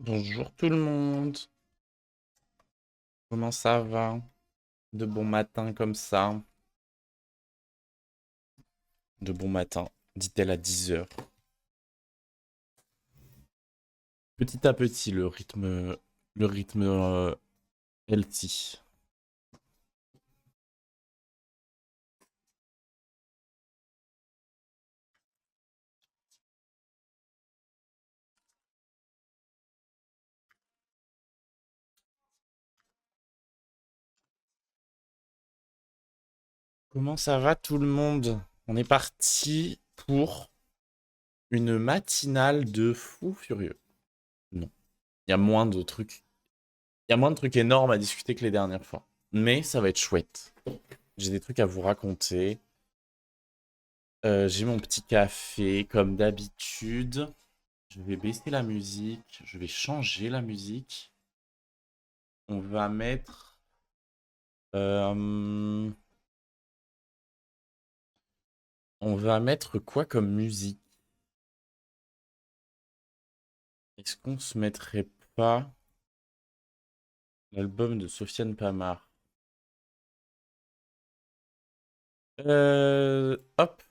Bonjour tout le monde. Comment ça va? De bon matin comme ça. De bon matin, dit-elle à 10 heures. Petit à petit, le rythme healthy. Comment ça va tout le monde? On est parti pour une matinale de fou furieux. Non, il y a moins de trucs. Il y a moins de trucs énormes à discuter que les dernières fois. Mais ça va être chouette. J'ai des trucs à vous raconter. J'ai mon petit café comme d'habitude. Je vais baisser la musique. Je vais changer la musique. On va mettre... euh, on va mettre quoi comme musique? Est-ce qu'on se mettrait pas l'album de Sofiane Pamar? Hop.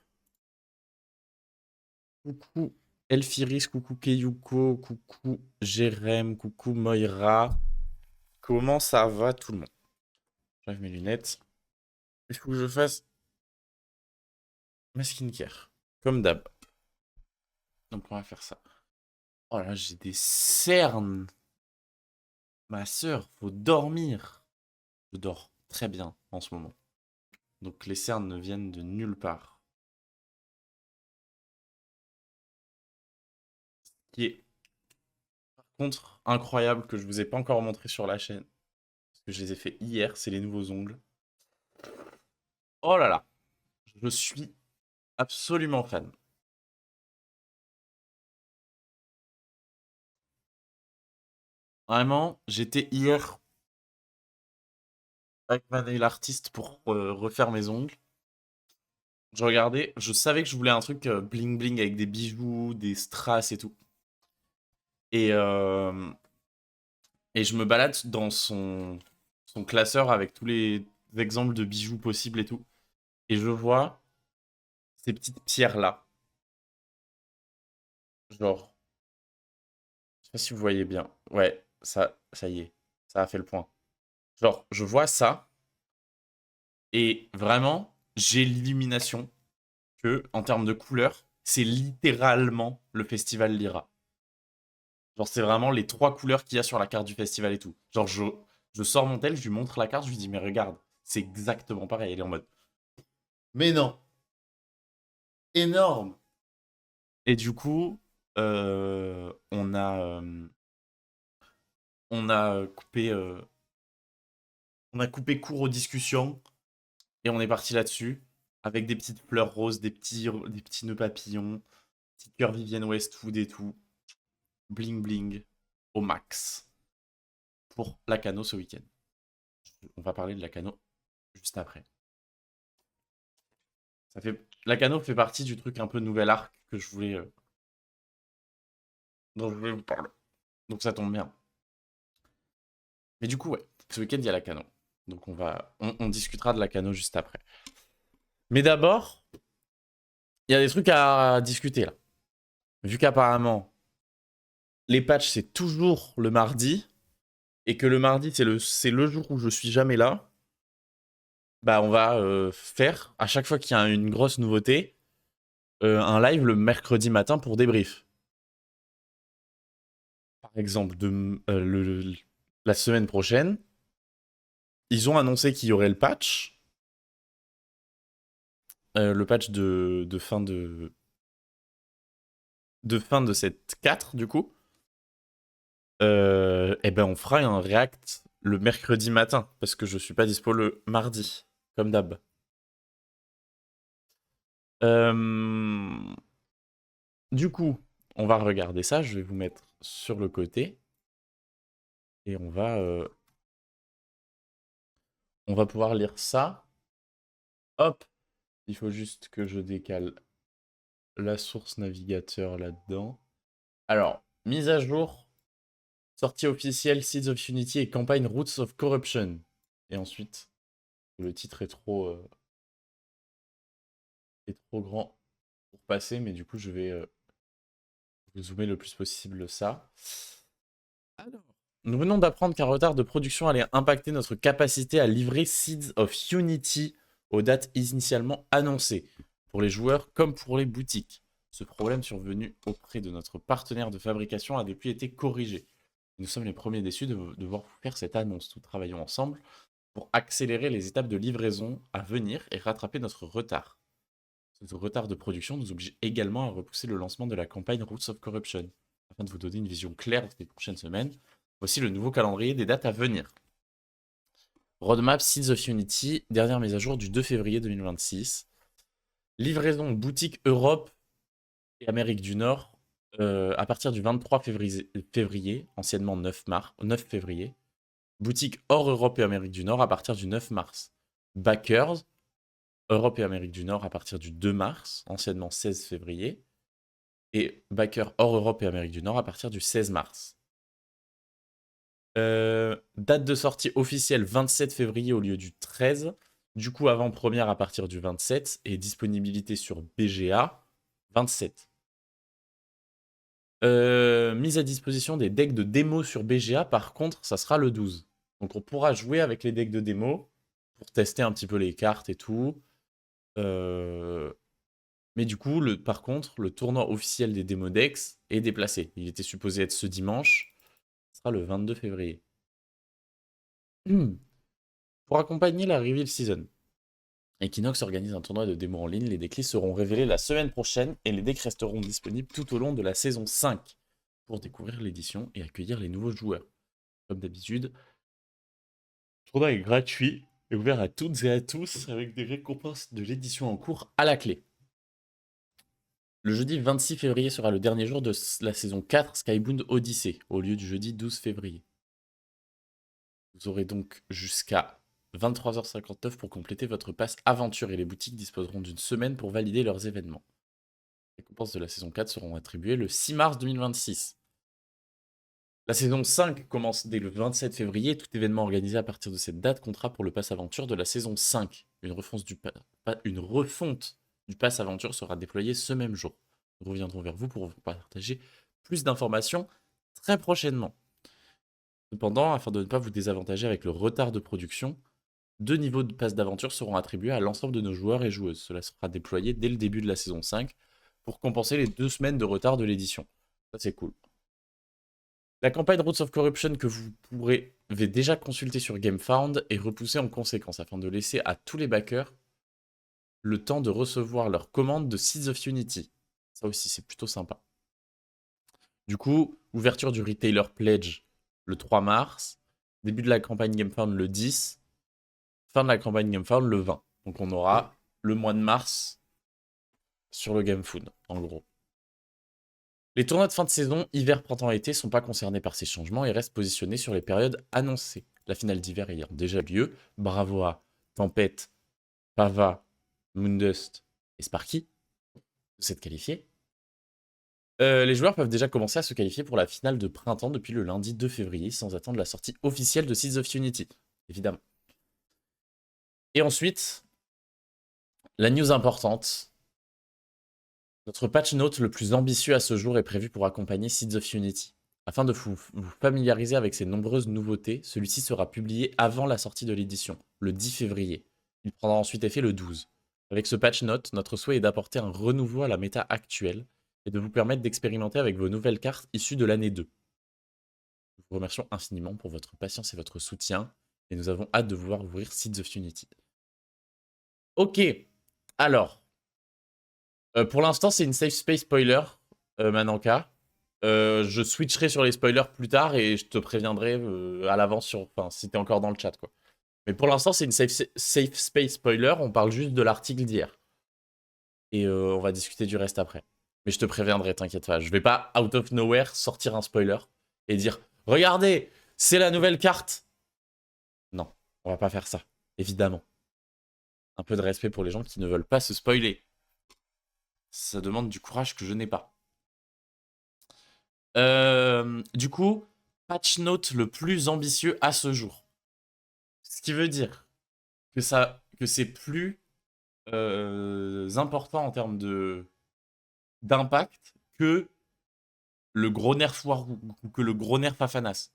Coucou Elfiris, coucou Keyuko, coucou Jérém, coucou Moira. Comment ça va tout le monde? J'enlève mes lunettes. Il faut que je fasse ma skincare. Comme d'hab. Donc on va faire ça. Oh là, j'ai des cernes. Ma sœur, faut dormir. Je dors très bien en ce moment. Donc les cernes ne viennent de nulle part. Ce qui est par contre incroyable que je vous ai pas encore montré sur la chaîne. Parce que je les ai fait hier, c'est les nouveaux ongles. Oh là là, je suis absolument fan. Vraiment, j'étais hier avec ma nail artiste pour refaire mes ongles. Je regardais, je savais que je voulais un truc bling bling avec des bijoux, des strass et tout. Et, euh, et je me balade dans son classeur avec tous les exemples de bijoux possibles et tout. Et je vois ces petites pierres-là. Genre, je sais pas si vous voyez bien. Ouais, ça y est, ça a fait le point. Genre, je vois ça et vraiment, j'ai l'illumination que, en termes de couleurs, c'est littéralement le festival Lyra. Genre, c'est vraiment les trois couleurs qu'il y a sur la carte du festival et tout. Genre, je sors mon tel, je lui montre la carte, je lui dis, mais regarde, c'est exactement pareil. Elle est en mode, mais non, énorme. Et du coup, on a coupé, on a coupé court aux discussions et on est parti là-dessus avec des petites fleurs roses, des petits nœuds papillons, petits cœurs Vivienne Westwood et tout, bling bling au max pour la Cano ce week-end. On va parler de la Cano juste après. La Cano fait partie du truc un peu nouvel arc que je voulais, dont je voulais vous parler. Donc ça tombe bien. Mais du coup, ouais, ce week-end il y a la Cano. Donc on discutera de la Cano juste après. Mais d'abord, il y a des trucs à discuter là. Vu qu'apparemment, les patchs, c'est toujours le mardi, et que le mardi, c'est le jour où je suis jamais là, bah on va faire, à chaque fois qu'il y a une grosse nouveauté, un live le mercredi matin pour débrief. Par exemple, la semaine prochaine, ils ont annoncé qu'il y aurait le patch de fin de cette 4, du coup. Et ben on fera un react le mercredi matin, parce que je suis pas dispo le mardi, comme d'hab. Euh, du coup, on va regarder ça, je vais vous mettre sur le côté, et on va pouvoir lire ça. Hop, il faut juste que je décale la source navigateur là-dedans. Alors, mise à jour Sortie officielle Seeds of Unity et campagne Roots of Corruption. Et ensuite, le titre est trop grand pour passer, mais du coup, je vais zoomer le plus possible ça. Alors, nous venons d'apprendre qu'un retard de production allait impacter notre capacité à livrer Seeds of Unity aux dates initialement annoncées, pour les joueurs comme pour les boutiques. Ce problème survenu auprès de notre partenaire de fabrication a depuis été corrigé. Nous sommes les premiers déçus de devoir vous faire cette annonce. Nous travaillons ensemble pour accélérer les étapes de livraison à venir et rattraper notre retard. Ce retard de production nous oblige également à repousser le lancement de la campagne Roots of Corruption. Afin de vous donner une vision claire des prochaines semaines, voici le nouveau calendrier des dates à venir. Roadmap Seeds of Unity, dernière mise à jour du 2 février 2026. Livraison boutique Europe et Amérique du Nord à partir du 23 février, anciennement 9 février. Boutique hors Europe et Amérique du Nord à partir du 9 mars. Backers, Europe et Amérique du Nord à partir du 2 mars, anciennement 16 février. Et backer hors Europe et Amérique du Nord à partir du 16 mars. Date de sortie officielle 27 février au lieu du 13. Du coup, avant-première à partir du 27. Et disponibilité sur BGA 27. Mise à disposition des decks de démo sur BGA, par contre, ça sera le 12. Donc on pourra jouer avec les decks de démo pour tester un petit peu les cartes et tout. Mais du coup, par contre, le tournoi officiel des démo decks est déplacé. Il était supposé être ce dimanche. Ce sera le 22 février. Pour accompagner la Reveal Season, Equinox organise un tournoi de démo en ligne. Les decklists seront révélés la semaine prochaine et les decks resteront disponibles tout au long de la saison 5 pour découvrir l'édition et accueillir les nouveaux joueurs. Comme d'habitude, le tournoi est gratuit et ouvert à toutes et à tous avec des récompenses de l'édition en cours à la clé. Le jeudi 26 février sera le dernier jour de la saison 4 Skybound Odyssey, au lieu du jeudi 12 février. Vous aurez donc jusqu'à 23h59 pour compléter votre passe aventure et les boutiques disposeront d'une semaine pour valider leurs événements. Les récompenses de la saison 4 seront attribuées le 6 mars 2026. La saison 5 commence dès le 27 février. Tout événement organisé à partir de cette date comptera pour le pass aventure de la saison 5. Une refonte du pass aventure sera déployée ce même jour. Nous reviendrons vers vous pour vous partager plus d'informations très prochainement. Cependant, afin de ne pas vous désavantager avec le retard de production, 2 niveaux de pass d'aventure seront attribués à l'ensemble de nos joueurs et joueuses. Cela sera déployé dès le début de la saison 5 pour compenser les 2 semaines de retard de l'édition. Ça, c'est cool. La campagne Roots of Corruption que vous pourrez déjà consulter sur GameFound est repoussée en conséquence afin de laisser à tous les backers le temps de recevoir leur commande de Seeds of Unity. Ça aussi, c'est plutôt sympa. Du coup, ouverture du Retailer Pledge le 3 mars, début de la campagne GameFound le 10, fin de la campagne GameFound le 20. Donc on aura le mois de mars sur le GameFound, en gros. Les tournois de fin de saison, hiver, printemps, été, sont pas concernés par ces changements et restent positionnés sur les périodes annoncées. La finale d'hiver ayant déjà lieu, bravo à Tempête, Pava, Moondust et Sparky de s'être qualifiés. Les joueurs peuvent déjà commencer à se qualifier pour la finale de printemps depuis le lundi 2 février sans attendre la sortie officielle de Seeds of Unity, évidemment. Et ensuite, la news importante. Notre patch note le plus ambitieux à ce jour est prévu pour accompagner Seeds of Unity. Afin de vous familiariser avec ces nombreuses nouveautés, celui-ci sera publié avant la sortie de l'édition, le 10 février. Il prendra ensuite effet le 12. Avec ce patch note, notre souhait est d'apporter un renouveau à la méta actuelle et de vous permettre d'expérimenter avec vos nouvelles cartes issues de l'année 2. Nous vous remercions infiniment pour votre patience et votre soutien, et nous avons hâte de vous voir ouvrir Seeds of Unity. Ok, alors... pour l'instant, c'est une safe space spoiler, Mananka. Je switcherai sur les spoilers plus tard et je te préviendrai à l'avance si t'es encore dans le chat, quoi. Mais pour l'instant, c'est une safe space spoiler. On parle juste de l'article d'hier. Et on va discuter du reste après. Mais je te préviendrai, t'inquiète pas. Je vais pas, out of nowhere, sortir un spoiler et dire « Regardez, c'est la nouvelle carte !» Non, on va pas faire ça, évidemment. Un peu de respect pour les gens qui ne veulent pas se spoiler. Ça demande du courage que je n'ai pas. Du coup, patch note le plus ambitieux à ce jour. Ce qui veut dire que c'est plus important en termes d'impact que le gros nerf Warou ou que le gros nerf Fafanas.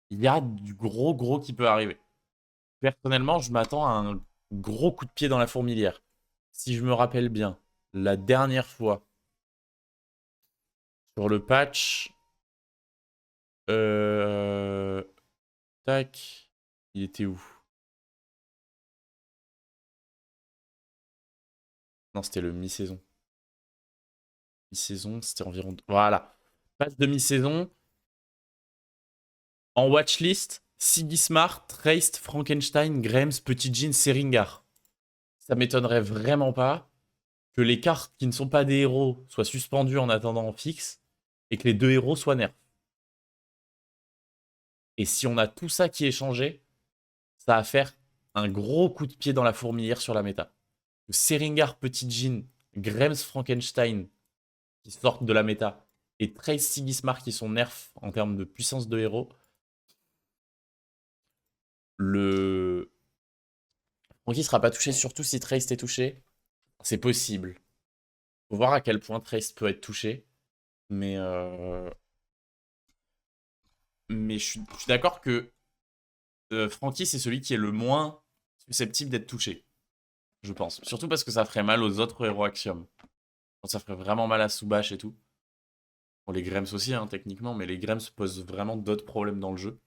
Il y a du gros qui peut arriver. Personnellement, je m'attends à un gros coup de pied dans la fourmilière. Si je me rappelle bien, la dernière fois, sur le patch... Tac. Il était où? Non, c'était le mi-saison. Mi-saison, c'était environ... Voilà. Patch de mi-saison. En watchlist, Sigismar, Traced, Frankenstein, Grams, Petit Jean, Seringar. Ça m'étonnerait vraiment pas que les cartes qui ne sont pas des héros soient suspendues en attendant en fixe et que les deux héros soient nerfs. Et si on a tout ça qui est changé, ça va faire un gros coup de pied dans la fourmilière sur la méta. Seringar, Petit Jean, Grams, Frankenstein qui sortent de la méta et Trace, Sigismar qui sont nerfs en termes de puissance de héros. Le Franky sera pas touché, surtout si Trace est touché. C'est possible. Faut voir à quel point Trace peut être touché. Mais, je suis d'accord que Franky, c'est celui qui est le moins susceptible d'être touché. Je pense. Surtout parce que ça ferait mal aux autres héros Axiom. Ça ferait vraiment mal à Soubash et tout. Bon, les Grems aussi, hein, techniquement, mais les Grems posent vraiment d'autres problèmes dans le jeu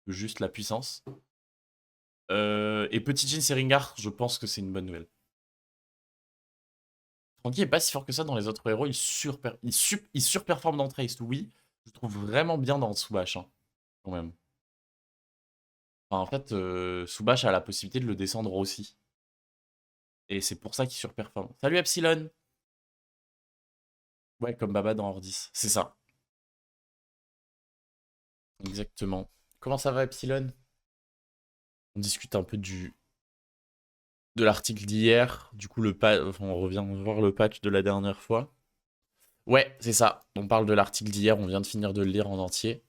que juste la puissance. Et Petit Jean Seringar, je pense que c'est une bonne nouvelle. Franky est pas si fort que ça dans les autres héros, il surperforme dans Trace, oui. Je le trouve vraiment bien dans Soubash, hein, quand même. Enfin, en fait, Soubash a la possibilité de le descendre aussi. Et c'est pour ça qu'il surperforme. Salut Epsilon! Ouais, comme Baba dans Ordis. C'est ça. Exactement. Comment ça va Epsilon? On discute un peu de l'article d'hier. Du coup, enfin, on revient voir le patch de la dernière fois. Ouais, c'est ça. On parle de l'article d'hier, on vient de finir de le lire en entier.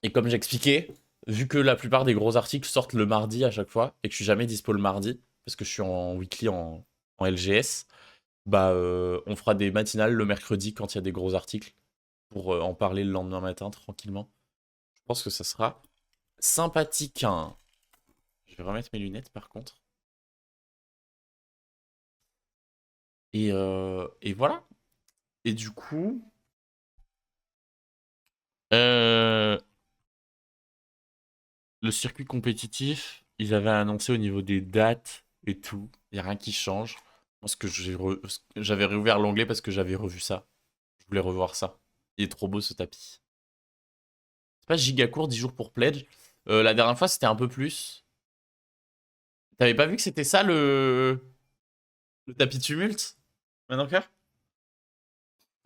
Et comme j'expliquais, vu que la plupart des gros articles sortent le mardi à chaque fois, et que je suis jamais dispo le mardi, parce que je suis en weekly en LGS, bah on fera des matinales le mercredi quand il y a des gros articles, pour en parler le lendemain matin tranquillement. Je pense que ça sera sympathique, hein. Je vais remettre mes lunettes par contre. Et voilà. Et du coup... euh, le circuit compétitif, ils avaient annoncé au niveau des dates et tout. Il n'y a rien qui change. Parce que j'avais réouvert l'onglet parce que j'avais revu ça. Je voulais revoir ça. Il est trop beau ce tapis. C'est pas giga court, 10 jours pour pledge. La dernière fois, c'était un peu plus. T'avais pas vu que c'était ça le tapis tumulte? Maintenant cœur.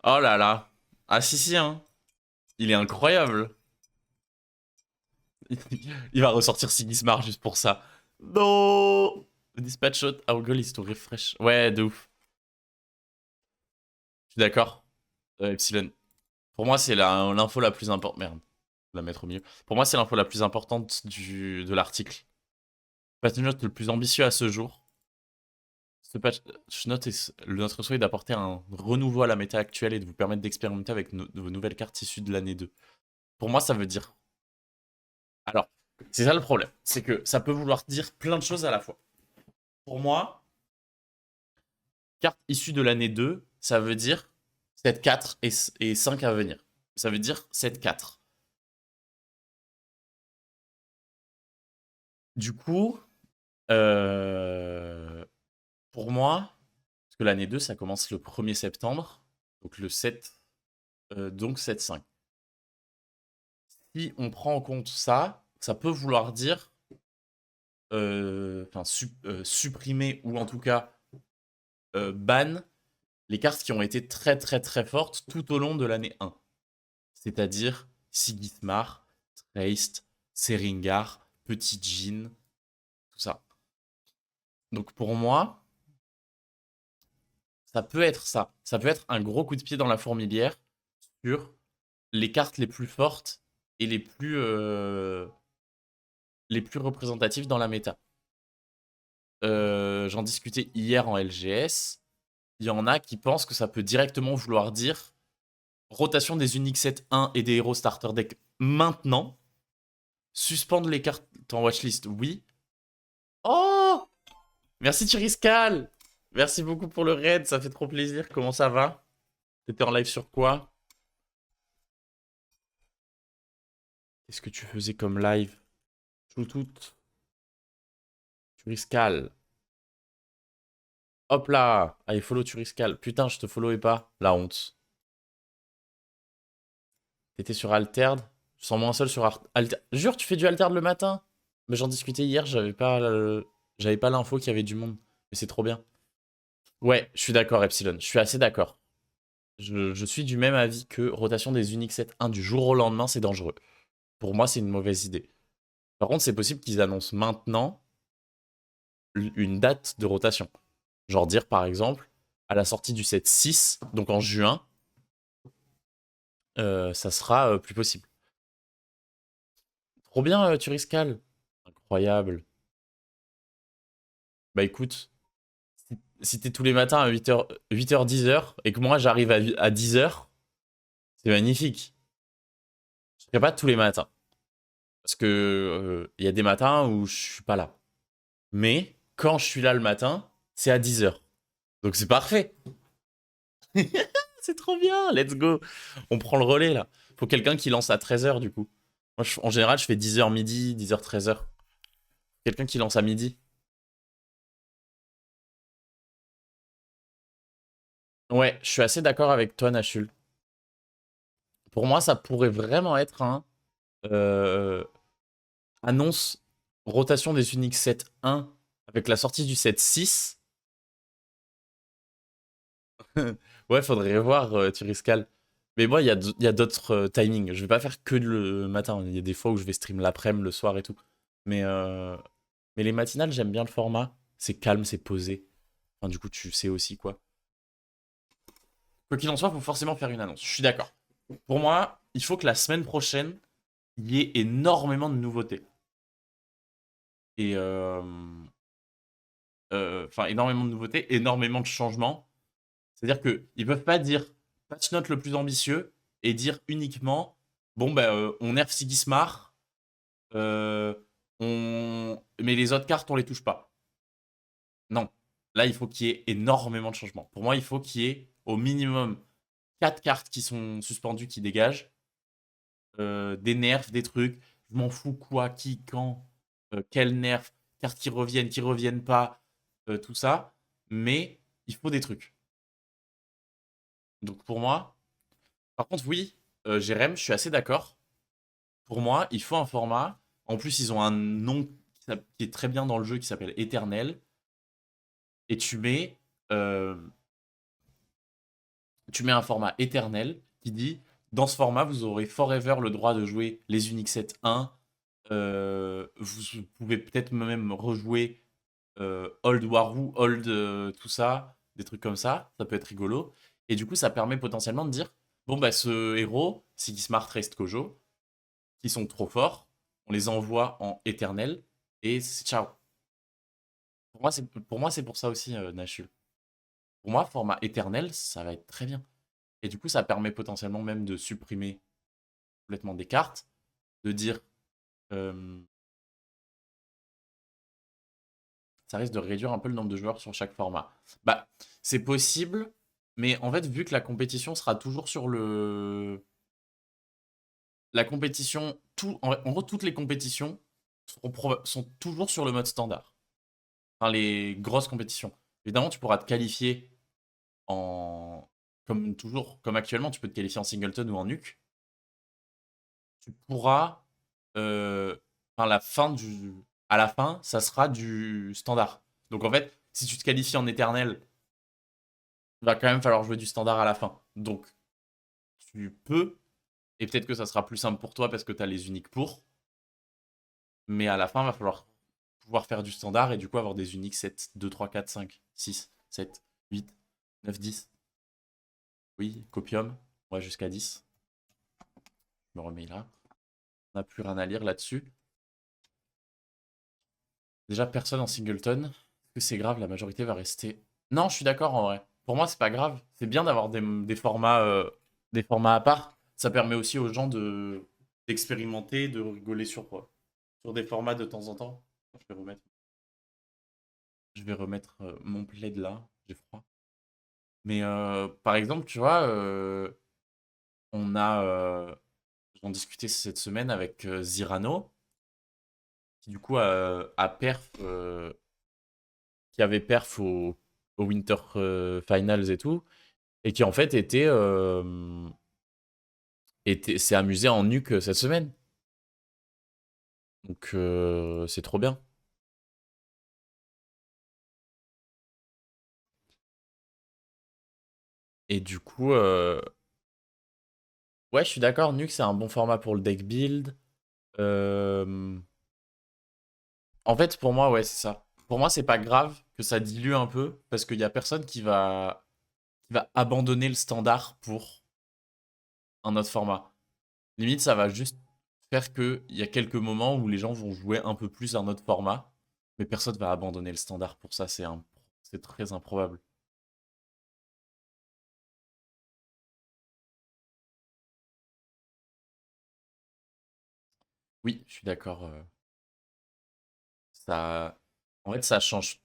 Oh là là. Ah si si hein. Il est incroyable. Il va ressortir Sigismar juste pour ça. Non. Dispatch shot, our goal is to refresh. Ouais, de ouf. Je suis d'accord. Epsilon. Pour moi, c'est l'info la plus importante. Merde, je vais la mettre au milieu. Pour moi, c'est l'info la plus importante de l'article. Patch note le plus ambitieux à ce jour. Ce patch note notre souhait d'apporter un renouveau à la méta actuelle et de vous permettre d'expérimenter avec vos nouvelles cartes issues de l'année 2. Pour moi, ça veut dire. Alors, c'est ça le problème. C'est que ça peut vouloir dire plein de choses à la fois. Pour moi, carte issue de l'année 2, ça veut dire 7, 4 et 5 à venir. Ça veut dire 7, 4. Du coup, pour moi, parce que l'année 2, ça commence le 1er septembre, donc le 7, donc 7-5. Si on prend en compte ça, ça peut vouloir dire supprimer ou en tout cas ban les cartes qui ont été très très très fortes tout au long de l'année 1. C'est-à-dire Sigismar, Traced, Seringar, Petit Jean, tout ça. Donc pour moi, ça peut être ça. Ça peut être un gros coup de pied dans la fourmilière sur les cartes les plus fortes et les plus représentatives dans la méta. J'en discutais hier en LGS. Il y en a qui pensent que ça peut directement vouloir dire rotation des Unique 7-1 et des héros starter deck maintenant. Suspendre les cartes en watchlist, oui. Oh! Merci Chiriscal! Merci beaucoup pour le raid, ça fait trop plaisir. Comment ça va? T'étais en live sur quoi? Qu'est-ce que tu faisais comme live? Tout. Chiriscal. Hop là! Allez, follow Chiriscal. Putain, je te followais pas. La honte. T'étais sur Altered? Je sens moins seul sur Altered. Jure, tu fais du Altered le matin? Mais j'en discutais hier, j'avais pas l'info qu'il y avait du monde. Mais c'est trop bien. Ouais, je suis d'accord, Epsilon. Je suis assez d'accord. Je suis du même avis que rotation des Unique 7-1 du jour au lendemain, c'est dangereux. Pour moi, c'est une mauvaise idée. Par contre, c'est possible qu'ils annoncent maintenant une date de rotation. Genre dire, par exemple, à la sortie du 7-6, donc en juin, ça sera plus possible. Trop bien, Turiscal. Incroyable. Bah écoute, si t'es tous les matins à 8h, 8h, 10h, et que moi j'arrive à 10h, c'est magnifique. Je serai pas tous les matins. Parce que il y a des matins où je suis pas là. Mais quand je suis là le matin, c'est à 10h. Donc c'est parfait. C'est trop bien, let's go. On prend le relais là. Faut quelqu'un qui lance à 13h du coup. Moi, en général, je fais 10h midi, 10h 13h. Quelqu'un qui lance à midi. Ouais, je suis assez d'accord avec toi, Nachul. Pour moi, ça pourrait vraiment être un annonce rotation des Unix 7.1 avec la sortie du 7.6. Ouais, faudrait voir Turiscal. Mais moi, il y a d'autres timings. Je vais pas faire que le matin. Il y a des fois où je vais stream l'après-midi, le soir et tout. Mais, euh, mais les matinales, j'aime bien le format. C'est calme, c'est posé. Enfin, du coup, tu sais aussi quoi. Quoi qu'il en soit, il faut forcément faire une annonce. Je suis d'accord. Pour moi, il faut que la semaine prochaine, il y ait énormément de nouveautés. Et enfin, énormément de nouveautés, énormément de changements. C'est-à-dire qu'ils peuvent pas dire patch note le plus ambitieux et dire uniquement bon, bah, on nerf Sigismar, euh, mais les autres cartes, on les touche pas. Non. Là, il faut qu'il y ait énormément de changements. Pour moi, il faut qu'il y ait au minimum 4 cartes qui sont suspendues, qui dégagent, des nerfs, des trucs. Je m'en fous quoi, qui, quand, quel nerf, cartes qui reviennent pas, tout ça. Mais il faut des trucs. Donc pour moi, par contre, oui, Jérém, je suis assez d'accord. Pour moi, il faut un format. En plus, ils ont un nom qui est très bien dans le jeu qui s'appelle Éternel. Et euh, tu mets un format éternel qui dit dans ce format, vous aurez forever le droit de jouer les Unix 7.1. Vous pouvez peut-être même rejouer Old Waroo, Old tout ça, des trucs comme ça. Ça peut être rigolo. Et du coup, ça permet potentiellement de dire bon, bah, ce héros, Sigismar Rest Kojo, qui sont trop forts, on les envoie en éternel et ciao. Pour moi, c'est pour ça aussi, Nashul. Pour moi, format éternel, ça va être très bien. Et du coup, ça permet potentiellement même de supprimer complètement des cartes, de dire euh, ça risque de réduire un peu le nombre de joueurs sur chaque format. Bah, c'est possible, mais en fait, vu que la compétition sera toujours sur le. La compétition, en gros, toutes les compétitions sont toujours sur le mode standard. Enfin, les grosses compétitions. Évidemment, tu pourras te qualifier en. Comme toujours, comme actuellement, tu peux te qualifier en singleton ou en nuke. Tu pourras. euh, Enfin, à la fin, ça sera du standard. Donc en fait, si tu te qualifies en éternel, il va quand même falloir jouer du standard à la fin. Donc tu peux, et peut-être que ça sera plus simple pour toi parce que tu as les uniques pour, mais à la fin, il va falloir pouvoir faire du standard et du coup avoir des uniques 7, 2, 3, 4, 5, 6, 7, 8, 9, 10. Oui, copium, ouais, jusqu'à 10. Je me remets là. On n'a plus rien à lire là-dessus. Déjà, personne en singleton. Est-ce que c'est grave? La majorité va rester. Non, je suis d'accord en vrai. Pour moi, c'est pas grave. C'est bien d'avoir des formats à part. Ça permet aussi aux gens d'expérimenter, de rigoler sur des formats de temps en temps. Je vais remettre mon plaid là. J'ai froid. Mais par exemple, tu vois, on a. j'en discutais cette semaine avec Zirano, qui du coup a perf. Qui avait perf au Winter Finals et tout, et qui en fait s'est amusé en nuque cette semaine. Donc c'est trop bien. Et du coup, ouais, je suis d'accord, nuque c'est un bon format pour le deck build. Euh, En fait, pour moi, ouais, c'est ça. Pour moi, c'est pas grave que ça dilue un peu, parce qu'il y a personne qui va abandonner le standard pour un autre format. Limite, ça va juste faire qu'il y a quelques moments où les gens vont jouer un peu plus un autre format, mais personne va abandonner le standard pour ça, c'est très improbable. Oui, je suis d'accord. Ça... En fait, ça change.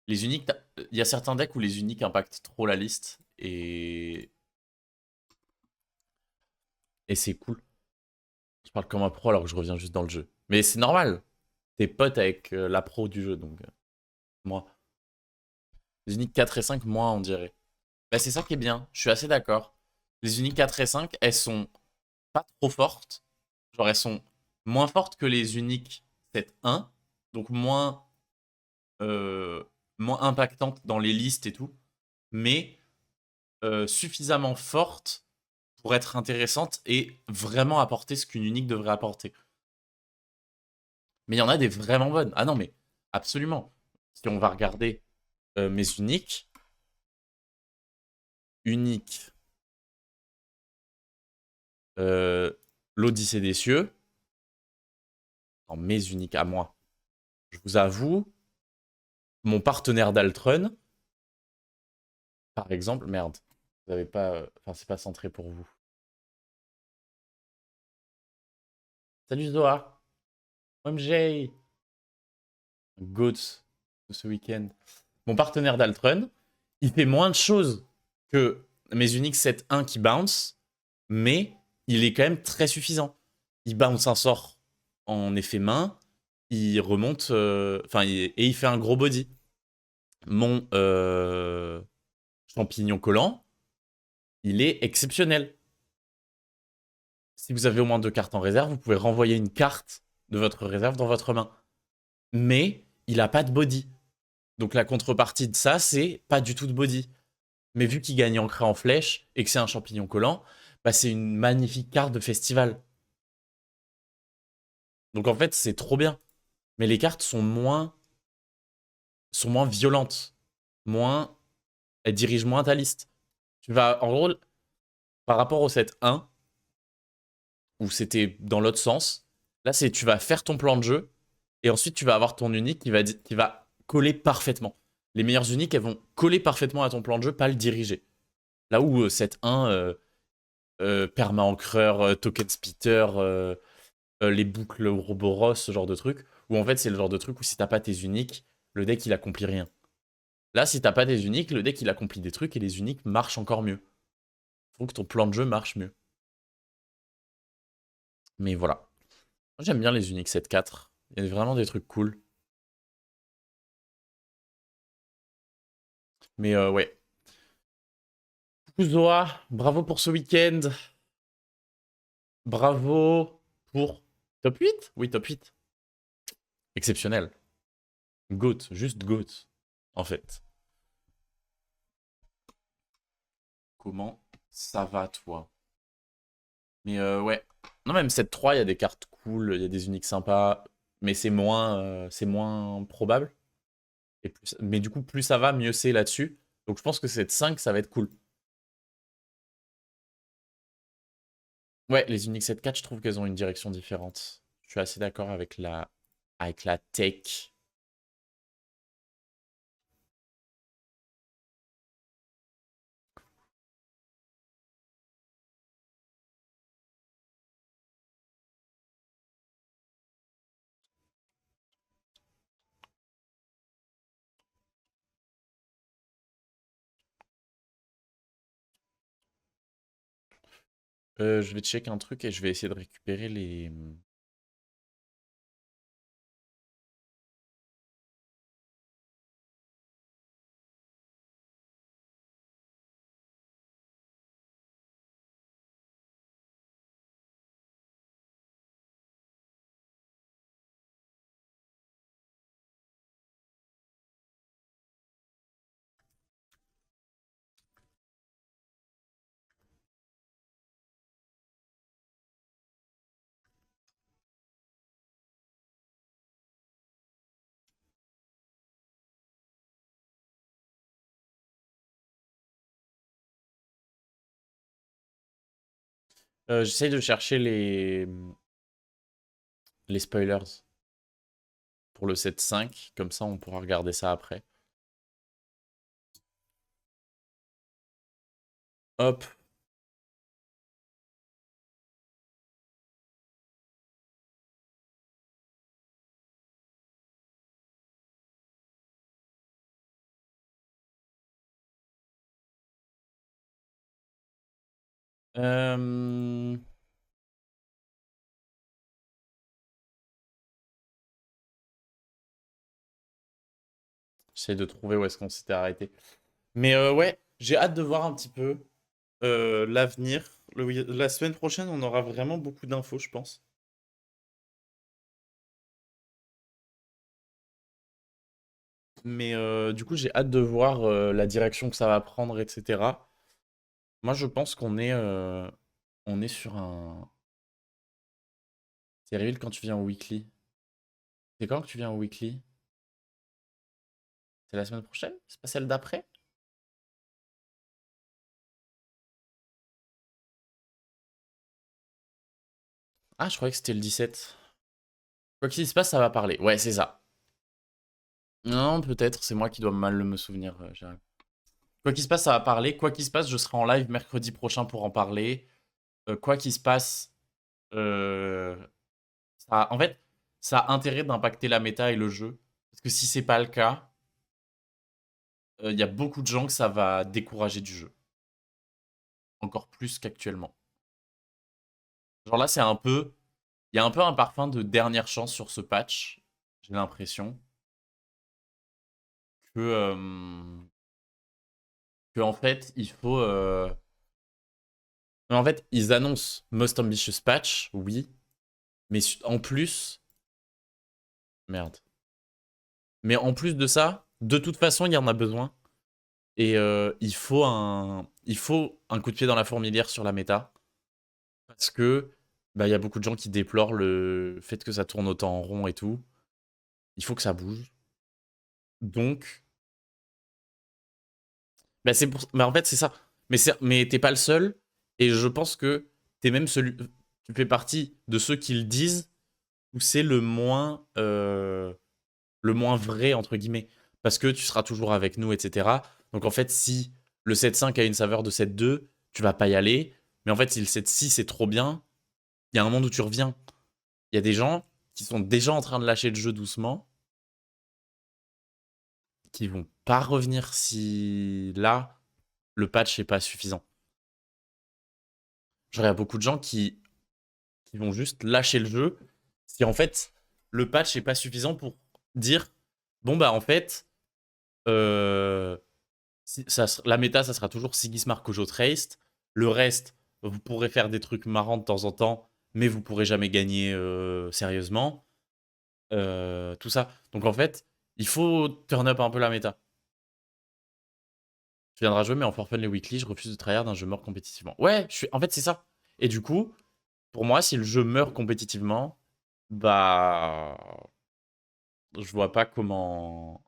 Les uniques, il y a certains decks où les uniques impactent trop la liste, et c'est cool. Je parle comme un pro alors que je reviens juste dans le jeu. Mais c'est normal. T'es pote avec la pro du jeu, donc moi. Les uniques 4 et 5, moi, on dirait. Bah, c'est ça qui est bien. Je suis assez d'accord. Les uniques 4 et 5, elles sont pas trop fortes. Genre, elles sont moins fortes que les uniques 7-1. Donc, euh, moins impactantes dans les listes et tout. Mais suffisamment fortes pour être intéressantes et vraiment apporter ce qu'une unique devrait apporter. Mais il y en a des vraiment bonnes. Ah non, mais absolument. Si on va regarder mes uniques, unique l'Odyssée des cieux, en mes uniques à moi. Je vous avoue, mon partenaire d'Altrun, par exemple, merde, vous avez pas, enfin c'est pas centré pour vous. Salut Zoa, MJ, Goats de ce week-end. Mon partenaire d'Altrun, il fait moins de choses que mes uniques 7-1 qui bounce, mais il est quand même très suffisant. Il bounce un sort en effet main, il remonte, et il fait un gros body. Mon champignon collant, il est exceptionnel. Si vous avez au moins 2 cartes en réserve, vous pouvez renvoyer une carte de votre réserve dans votre main. Mais il n'a pas de body. Donc la contrepartie de ça, c'est pas du tout de body. Mais vu qu'il gagne ancré en flèche et que c'est un champignon collant, bah c'est une magnifique carte de festival. Donc en fait, c'est trop bien. Mais les cartes sont moins violentes. Elles dirigent moins ta liste. En gros, par rapport au set 1, où c'était dans l'autre sens. Là, c'est tu vas faire ton plan de jeu et ensuite tu vas avoir ton unique qui va coller parfaitement. Les meilleures uniques, elles vont coller parfaitement à ton plan de jeu, pas le diriger. Là où cette 1, perma-ancreur, token spitter, les boucles Ouroboros, ce genre de truc, où en fait c'est le genre de truc où si t'as pas tes uniques, le deck il accomplit rien. Là, si t'as pas des uniques, le deck il accomplit des trucs et les uniques marchent encore mieux. Faut que ton plan de jeu marche mieux. Mais voilà. Moi, j'aime bien les uniques 7-4. Il y a vraiment des trucs cool. Mais ouais. Coucou Zoa, bravo pour ce week-end. Bravo pour top 8. Oui, top 8. Exceptionnel. GOAT, juste GOAT, en fait. Comment ça va, toi? Mais ouais. Non, même 7-3, il y a des cartes cool, il y a des uniques sympas, mais c'est moins probable. Mais du coup, plus ça va, mieux c'est là-dessus. Donc je pense que 7-5, ça va être cool. Ouais, les Unix 7.4, je trouve qu'elles ont une direction différente. Je suis assez d'accord avec la tech. Je vais check un truc et je vais essayer de récupérer les... J'essaye de chercher les spoilers pour le 7.5. Comme ça, on pourra regarder ça après. Hop. Euh, J'essaie de trouver où est-ce qu'on s'était arrêté. Mais ouais, j'ai hâte de voir un petit peu l'avenir. La semaine prochaine, on aura vraiment beaucoup d'infos, je pense. Mais du coup, j'ai hâte de voir la direction que ça va prendre, etc. Moi, je pense on est sur un... C'est Reveal quand tu viens au weekly. C'est quand que tu viens au weekly? C'est la semaine prochaine? C'est pas celle d'après? Ah, je croyais que c'était le 17. Quoi qu'il se passe, ça va parler. Ouais, c'est ça. Non, peut-être, c'est moi qui dois mal me souvenir, Gérald. Quoi qu'il se passe, ça va parler. Quoi qu'il se passe, je serai en live mercredi prochain pour en parler. Quoi qu'il se passe, euh, en fait, ça a intérêt d'impacter la méta et le jeu. Parce que si c'est pas le cas, il y a beaucoup de gens que ça va décourager du jeu. Encore plus qu'actuellement. Genre là, c'est un peu... Il y a un peu un parfum de dernière chance sur ce patch. J'ai l'impression que, en fait, il faut... mais en fait, ils annoncent Most Ambitious Patch, oui. Mais en plus... Merde. Mais en plus de ça, de toute façon, il y en a besoin. Et il faut un coup de pied dans la fourmilière sur la méta. Parce que bah, il y a beaucoup de gens qui déplorent le fait que ça tourne autant en rond et tout. Il faut que ça bouge. Donc, bah, bah, en fait, c'est ça. Mais t'es pas le seul. Et je pense que t'es même celui. Tu fais partie de ceux qui le disent où c'est le moins vrai, entre guillemets. Parce que tu seras toujours avec nous, etc. Donc en fait, si le 7.5 a une saveur de 7.2, tu vas pas y aller. Mais en fait, si le 7.6 est trop bien, il y a un monde où tu reviens. Il y a des gens qui sont déjà en train de lâcher le jeu doucement, qui vont pas revenir si là, le patch n'est pas suffisant. Genre, il y a beaucoup de gens qui vont juste lâcher le jeu si en fait, le patch n'est pas suffisant pour dire bon, bah en fait, euh, la méta, ça sera toujours Sigismar Kojo Traced. Le reste, vous pourrez faire des trucs marrants de temps en temps, mais vous pourrez jamais gagner sérieusement. Tout ça. Donc en fait, il faut turn up un peu la méta. Tu viendras jouer, mais en forfait les weekly, je refuse de tryhard un jeu mort compétitivement. Ouais, en fait, c'est ça. Et du coup, pour moi, si le jeu meurt compétitivement, bah. Je vois pas comment.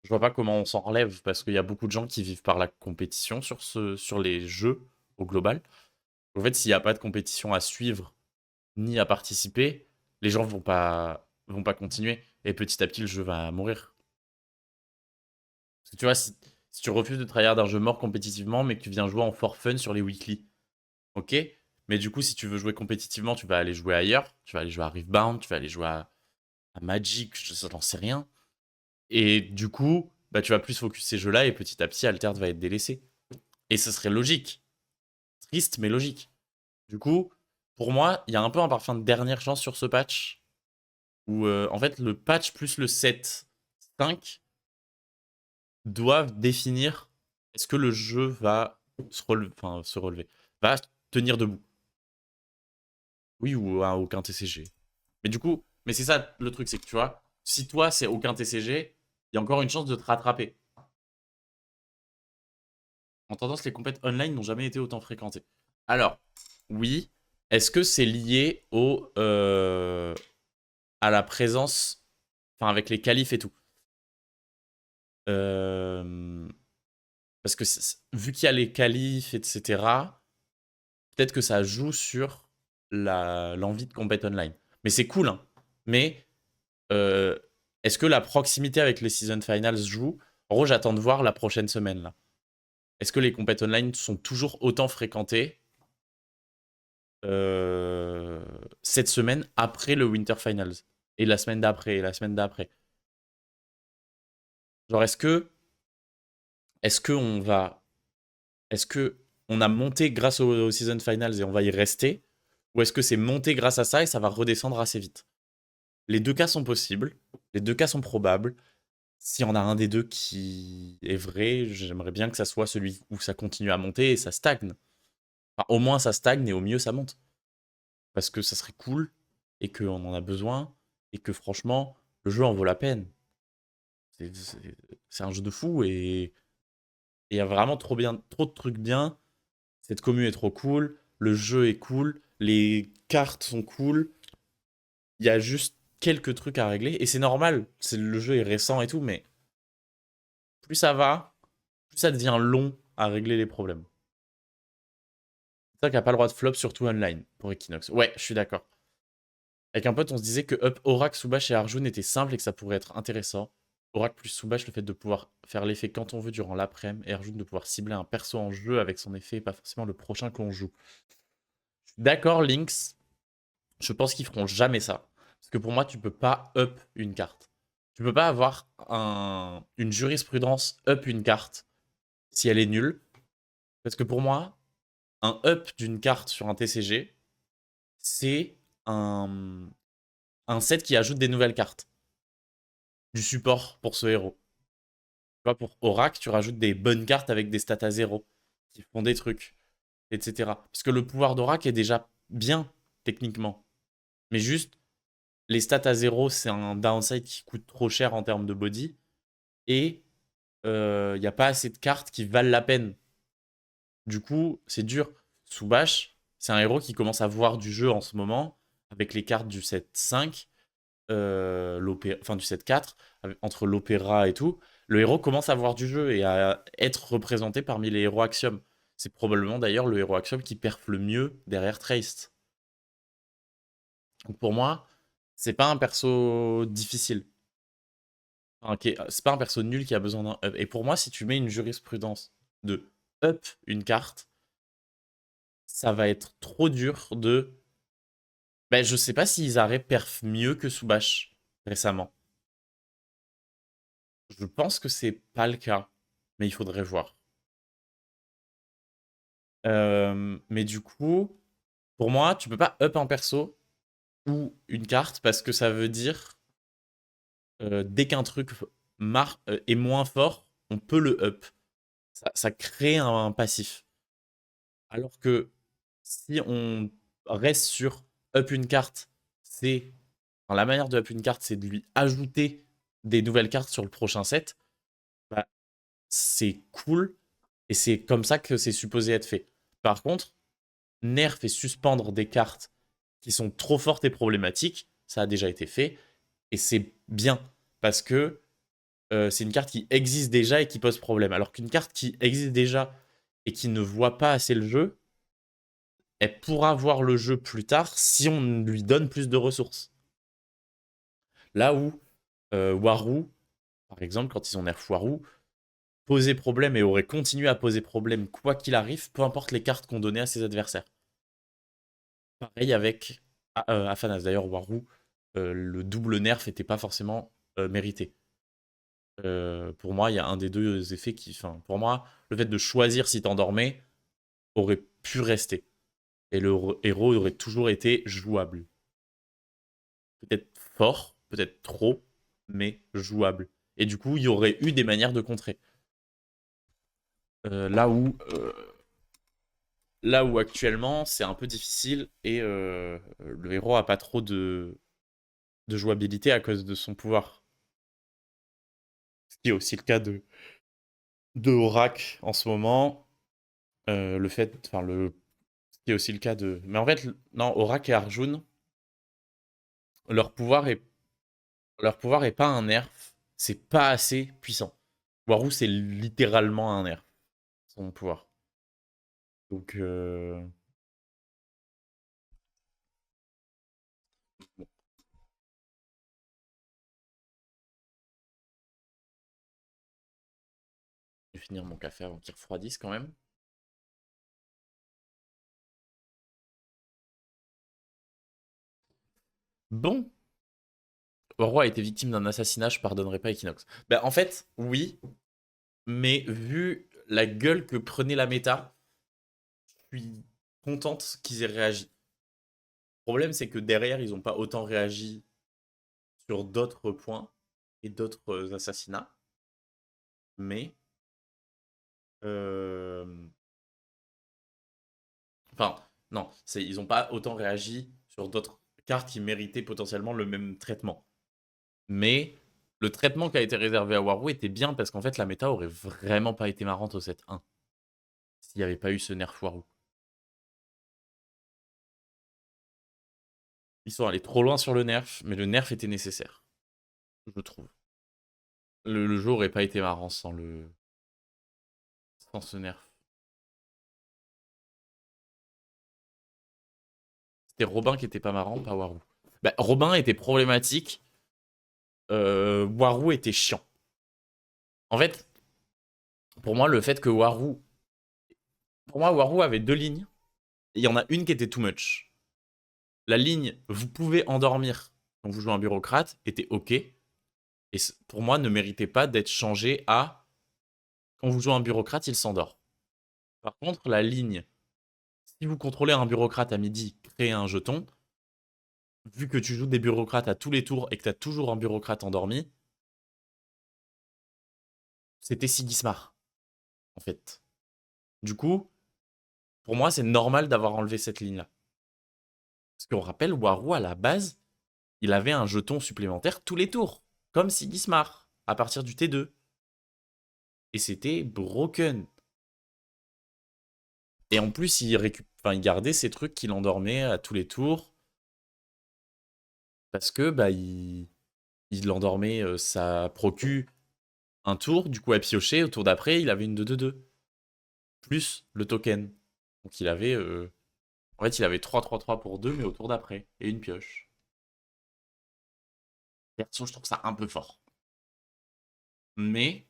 Je vois pas comment on s'en relève, parce qu'il y a beaucoup de gens qui vivent par la compétition sur les jeux au global. En fait, s'il n'y a pas de compétition à suivre ni à participer, les gens vont pas continuer. Et petit à petit, le jeu va mourir. Parce que tu vois, si tu refuses de tryhard un jeu mort compétitivement, mais que tu viens jouer en for fun sur les weekly, ok. Mais du coup, si tu veux jouer compétitivement, tu vas aller jouer ailleurs. Tu vas aller jouer à Riftbound, tu vas aller jouer à Magic, je n'en sais rien. Et du coup, bah, tu vas plus focus ces jeux-là et petit à petit, Altered va être délaissé. Et ce serait logique. Triste, mais logique. Du coup, pour moi, il y a un peu un parfum de dernière chance sur ce patch. Où, en fait, le patch plus le 7.5 doivent définir est-ce que le jeu va se relever, va tenir debout. Oui ou à aucun TCG. Mais du coup, mais c'est ça le truc, c'est que tu vois, si toi c'est aucun TCG, il y a encore une chance de te rattraper. En tendance, les compètes online n'ont jamais été autant fréquentées. Alors, oui, est-ce que c'est lié à la présence, enfin avec les qualifs et tout parce que vu qu'il y a les qualifs, etc., peut-être que ça joue sur l'envie de compète online. Mais c'est cool, hein. Mais est-ce que la proximité avec les season finals joue? En gros, j'attends de voir la prochaine semaine, là. Est-ce que les compètes online sont toujours autant fréquentées cette semaine après le Winter Finals? Et la semaine d'après, et la semaine d'après. Genre, est-ce que on va... Est-ce que on a monté grâce au Season Finals et on va y rester? Ou est-ce que c'est monté grâce à ça et ça va redescendre assez vite? Les deux cas sont possibles, les deux cas sont probables. S'il y en a un des deux qui est vrai, j'aimerais bien que ça soit celui où ça continue à monter et ça stagne. Enfin, au moins ça stagne et au mieux ça monte. Parce que ça serait cool et qu'on en a besoin et que franchement, le jeu en vaut la peine. C'est un jeu de fou et il y a vraiment trop de trucs bien. Cette commu est trop cool, le jeu est cool, les cartes sont cool. Il y a juste quelques trucs à régler et c'est normal. Le jeu est récent et tout, mais plus ça va, plus ça devient long à régler les problèmes. C'est ça qu'il n'y a pas le droit de flop, surtout online, pour Equinox. Ouais, je suis d'accord. Avec un pote, on se disait que up Orac, Soubash et Arjun était simple et que ça pourrait être intéressant. Orac plus Soubash, le fait de pouvoir faire l'effet quand on veut durant l'après-midi, et Arjun de pouvoir cibler un perso en jeu avec son effet et pas forcément le prochain qu'on joue. D'accord, Lynx, je pense qu'ils feront jamais ça. Parce que pour moi, tu peux pas up une carte. Tu peux pas avoir une jurisprudence up une carte si elle est nulle. Parce que pour moi, un up d'une carte sur un TCG, c'est un set qui ajoute des nouvelles cartes. Du support pour ce héros. Tu vois, pour Orac, tu rajoutes des bonnes cartes avec des stats à 0 qui font des trucs, etc. Parce que le pouvoir d'Orac est déjà bien, techniquement. Mais juste, les stats à 0, c'est un downside qui coûte trop cher en termes de body. Et il n'y a pas assez de cartes qui valent la peine. Du coup, c'est dur. Soubash, c'est un héros qui commence à voir du jeu en ce moment, avec les cartes du set 5, enfin du set 4, entre l'opéra et tout. Le héros commence à voir du jeu et à être représenté parmi les héros Axiom. C'est probablement d'ailleurs le héros Axiom qui perf le mieux derrière Traced. Donc pour moi, c'est pas un perso difficile. Enfin, c'est pas un perso nul qui a besoin d'un up. Et pour moi, si tu mets une jurisprudence de up une carte, ça va être trop dur de. Ben, je sais pas si Izare perf mieux que Soubash récemment. Je pense que c'est pas le cas, mais il faudrait voir. Mais du coup, pour moi, tu peux pas up un perso ou une carte parce que ça veut dire dès qu'un truc est moins fort, on peut le up. Ça crée un passif. Alors que si on reste sur up une carte, c'est. Enfin, la manière de up une carte, c'est de lui ajouter des nouvelles cartes sur le prochain set. Bah, c'est cool et c'est comme ça que c'est supposé être fait. Par contre, nerf et suspendre des cartes qui sont trop fortes et problématiques, ça a déjà été fait et c'est bien parce que c'est une carte qui existe déjà et qui pose problème. Alors qu'une carte qui existe déjà et qui ne voit pas assez le jeu, elle pourra voir le jeu plus tard si on lui donne plus de ressources. Là où Waru, par exemple, quand ils ont nerf Waru, posait problème et aurait continué à poser problème quoi qu'il arrive, peu importe les cartes qu'on donnait à ses adversaires. Pareil avec Afanas. D'ailleurs, Waru, le double nerf n'était pas forcément mérité. Pour moi, il y a un des deux effets qui... Enfin, pour moi, le fait de choisir si t'endormais aurait pu rester. Et le héros aurait toujours été jouable. Peut-être fort, peut-être trop, mais jouable. Et du coup, il y aurait eu des manières de contrer. Là où actuellement, c'est un peu difficile et le héros a pas trop de jouabilité à cause de son pouvoir. Ce qui est aussi le cas de Aurak en ce moment. Le fait, enfin, ce qui est aussi le cas de. Mais en fait, non, Aurak et Arjun, leur pouvoir est, leur pouvoir est pas un nerf, c'est pas assez puissant. Waru, c'est littéralement un nerf, son pouvoir. Donc, bon, je vais finir mon café avant qu'il refroidisse quand même. Bon, Oro a été victime d'un assassinat, je pardonnerai pas Equinox. Ben, en fait, oui, mais vu la gueule que prenait la méta, je suis contente qu'ils aient réagi. Le problème, c'est que derrière, ils n'ont pas autant réagi sur d'autres points et d'autres assassinats. Mais. euh, Enfin, non, ils n'ont pas autant réagi sur d'autres cartes qui méritaient potentiellement le même traitement. Mais le traitement qui a été réservé à Waru était bien parce qu'en fait, la méta aurait vraiment pas été marrante au 7-1 s'il n'y avait pas eu ce nerf Waru. Ils sont allés trop loin sur le nerf, mais le nerf était nécessaire, je trouve. Le jeu aurait pas été marrant sans ce nerf. C'était Robin qui était pas marrant, pas Waru. Bah, Robin était problématique, Waru était chiant. En fait, pour moi, le fait que Waru. Pour moi, Waru avait deux lignes. Il y en a une qui était too much. La ligne, vous pouvez endormir quand vous jouez un bureaucrate, était ok. Et pour moi, ne méritait pas d'être changé à quand vous jouez un bureaucrate, il s'endort. Par contre, la ligne, si vous contrôlez un bureaucrate à midi, créez un jeton. Vu que tu joues des bureaucrates à tous les tours et que tu as toujours un bureaucrate endormi, c'était Sigismar, en fait. Du coup, pour moi, c'est normal d'avoir enlevé cette ligne-là. Parce qu'on rappelle, Waru, à la base, il avait un jeton supplémentaire tous les tours, comme Sigismar, à partir du T2. Et c'était broken. Et en plus, il gardait ces trucs qu'il endormait à tous les tours. Parce que bah, il endormait sa procu un tour, du coup à piocher, au tour d'après, il avait une 2-2-2. Plus le token. Donc il avait. En fait, il avait 3-3-3 pour 2, mais au tour d'après. Et une pioche. Perso, je trouve ça un peu fort. Mais.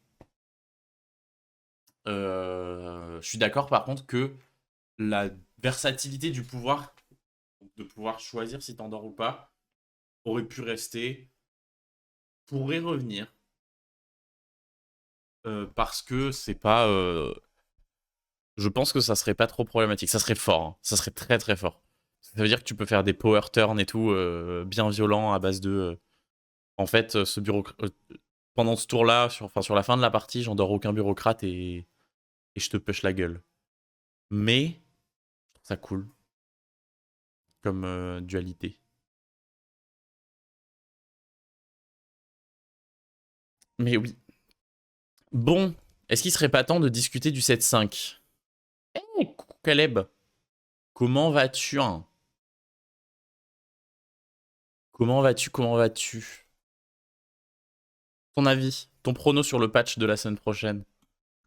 Je suis d'accord par contre que la versatilité du pouvoir, de pouvoir choisir si t'endors ou pas, aurait pu rester, pourrait revenir. Parce que c'est pas. Je pense que ça serait pas trop problématique. Ça serait fort. Hein. Ça serait très très fort. Ça veut dire que tu peux faire des power turns et tout bien violents à base de. En fait, ce bureau. Pendant ce tour-là, sur la fin de la partie, j'endors aucun bureaucrate et je te push la gueule. Mais je trouve ça cool comme dualité. Mais oui. Bon, est-ce qu'il serait pas temps de discuter du 7-5? Coucou Caleb, comment vas-tu hein? Comment vas-tu? Comment vas-tu? Ton avis, ton prono sur le patch de la semaine prochaine,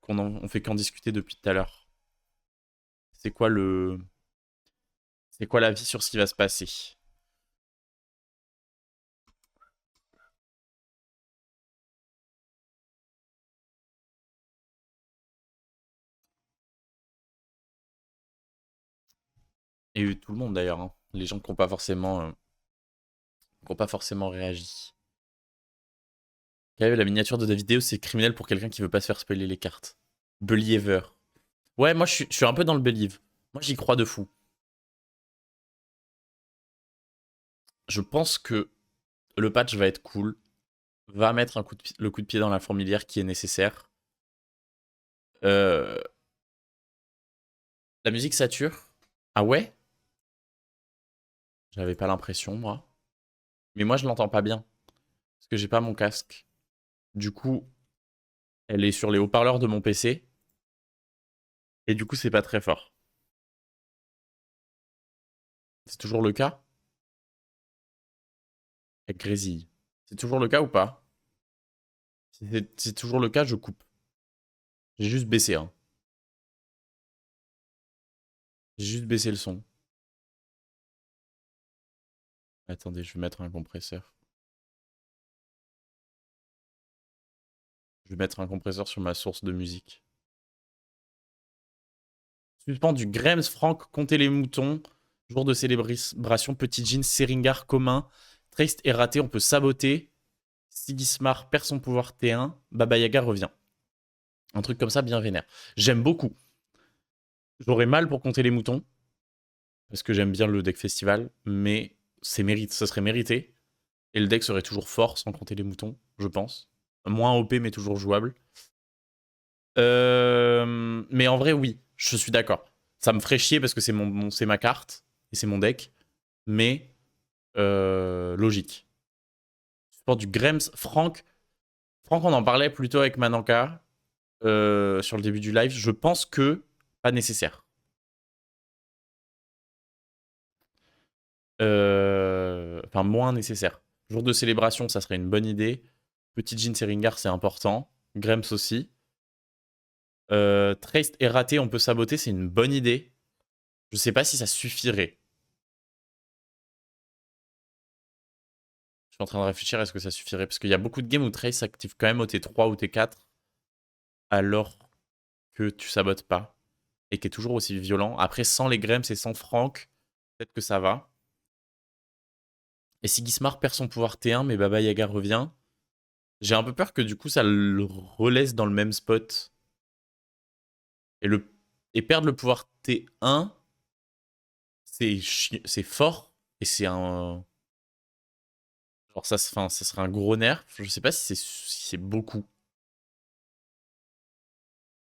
on fait qu'en discuter depuis tout à l'heure. C'est quoi C'est quoi l'avis sur ce qui va se passer? Et tout le monde d'ailleurs, hein. Les gens qui ont pas forcément réagi. La miniature de la vidéo, c'est criminel pour quelqu'un qui veut pas se faire spoiler les cartes. Believer. Ouais, moi je suis un peu dans le believe. Moi j'y crois de fou. Je pense que le patch va être cool. Va mettre le coup de pied dans la fourmilière qui est nécessaire. Euh, la musique sature. Ah ouais? J'avais pas l'impression, moi. Mais moi je l'entends pas bien. Parce que j'ai pas mon casque. Du coup, elle est sur les haut-parleurs de mon PC. Et du coup, c'est pas très fort. C'est toujours le cas? Elle grésille. C'est toujours le cas ou pas? Si c'est toujours le cas, je coupe. J'ai juste baissé, hein. J'ai juste baissé le son. Attendez, je vais mettre un compresseur. Je vais mettre un compresseur sur ma source de musique. Suspendu. Grems, Franck, comptez les moutons. Jour de célébration, petit jean, Seringar commun. Trace est raté, on peut saboter. Sigismar perd son pouvoir T1. Baba Yaga revient. Un truc comme ça, bien vénère. J'aime beaucoup. J'aurais mal pour compter les moutons. Parce que j'aime bien le deck festival. Mais ça serait mérité. Et le deck serait toujours fort sans compter les moutons, je pense. Moins OP, mais toujours jouable. Mais en vrai, oui, je suis d'accord. Ça me ferait chier parce que c'est ma carte et c'est mon deck. Mais logique. Support du Grems. Franck, on en parlait plutôt avec Mananka sur le début du live. Je pense que pas nécessaire. Enfin, moins nécessaire. Jour de célébration, ça serait une bonne idée. Petit Jean Seringar, c'est important. Grems aussi. Trace est raté, on peut saboter, c'est une bonne idée. Je sais pas si ça suffirait. Je suis en train de réfléchir, est-ce que ça suffirait? Parce qu'il y a beaucoup de games où Trace s'active quand même au T3 ou T4, alors que tu sabotes pas, et qui est toujours aussi violent. Après, sans les Grems et sans Franck, peut-être que ça va. Et si Gismar perd son pouvoir T1, mais Baba Yaga revient, j'ai un peu peur que du coup ça le relaisse dans le même spot. Et, et perdre le pouvoir T1, c'est fort, et c'est un... Genre ça serait un gros nerf. Je sais pas si c'est beaucoup.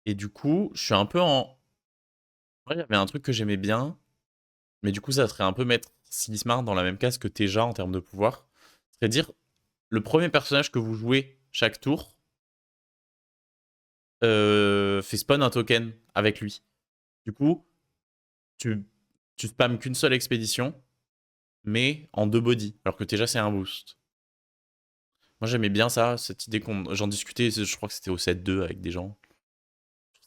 Et du coup, je suis un peu en... Ouais, il y avait un truc que j'aimais bien, mais du coup, ça serait un peu mettre Sigismar dans la même case que Teja en termes de pouvoir. C'est-à-dire, le premier personnage que vous jouez chaque tour fait spawn un token avec lui. Du coup, tu, tu spammes qu'une seule expédition, mais en deux bodies, alors que Teja, c'est un boost. Moi, j'aimais bien ça, cette idée qu'on... J'en discutais, je crois que c'était au 7-2 avec des gens.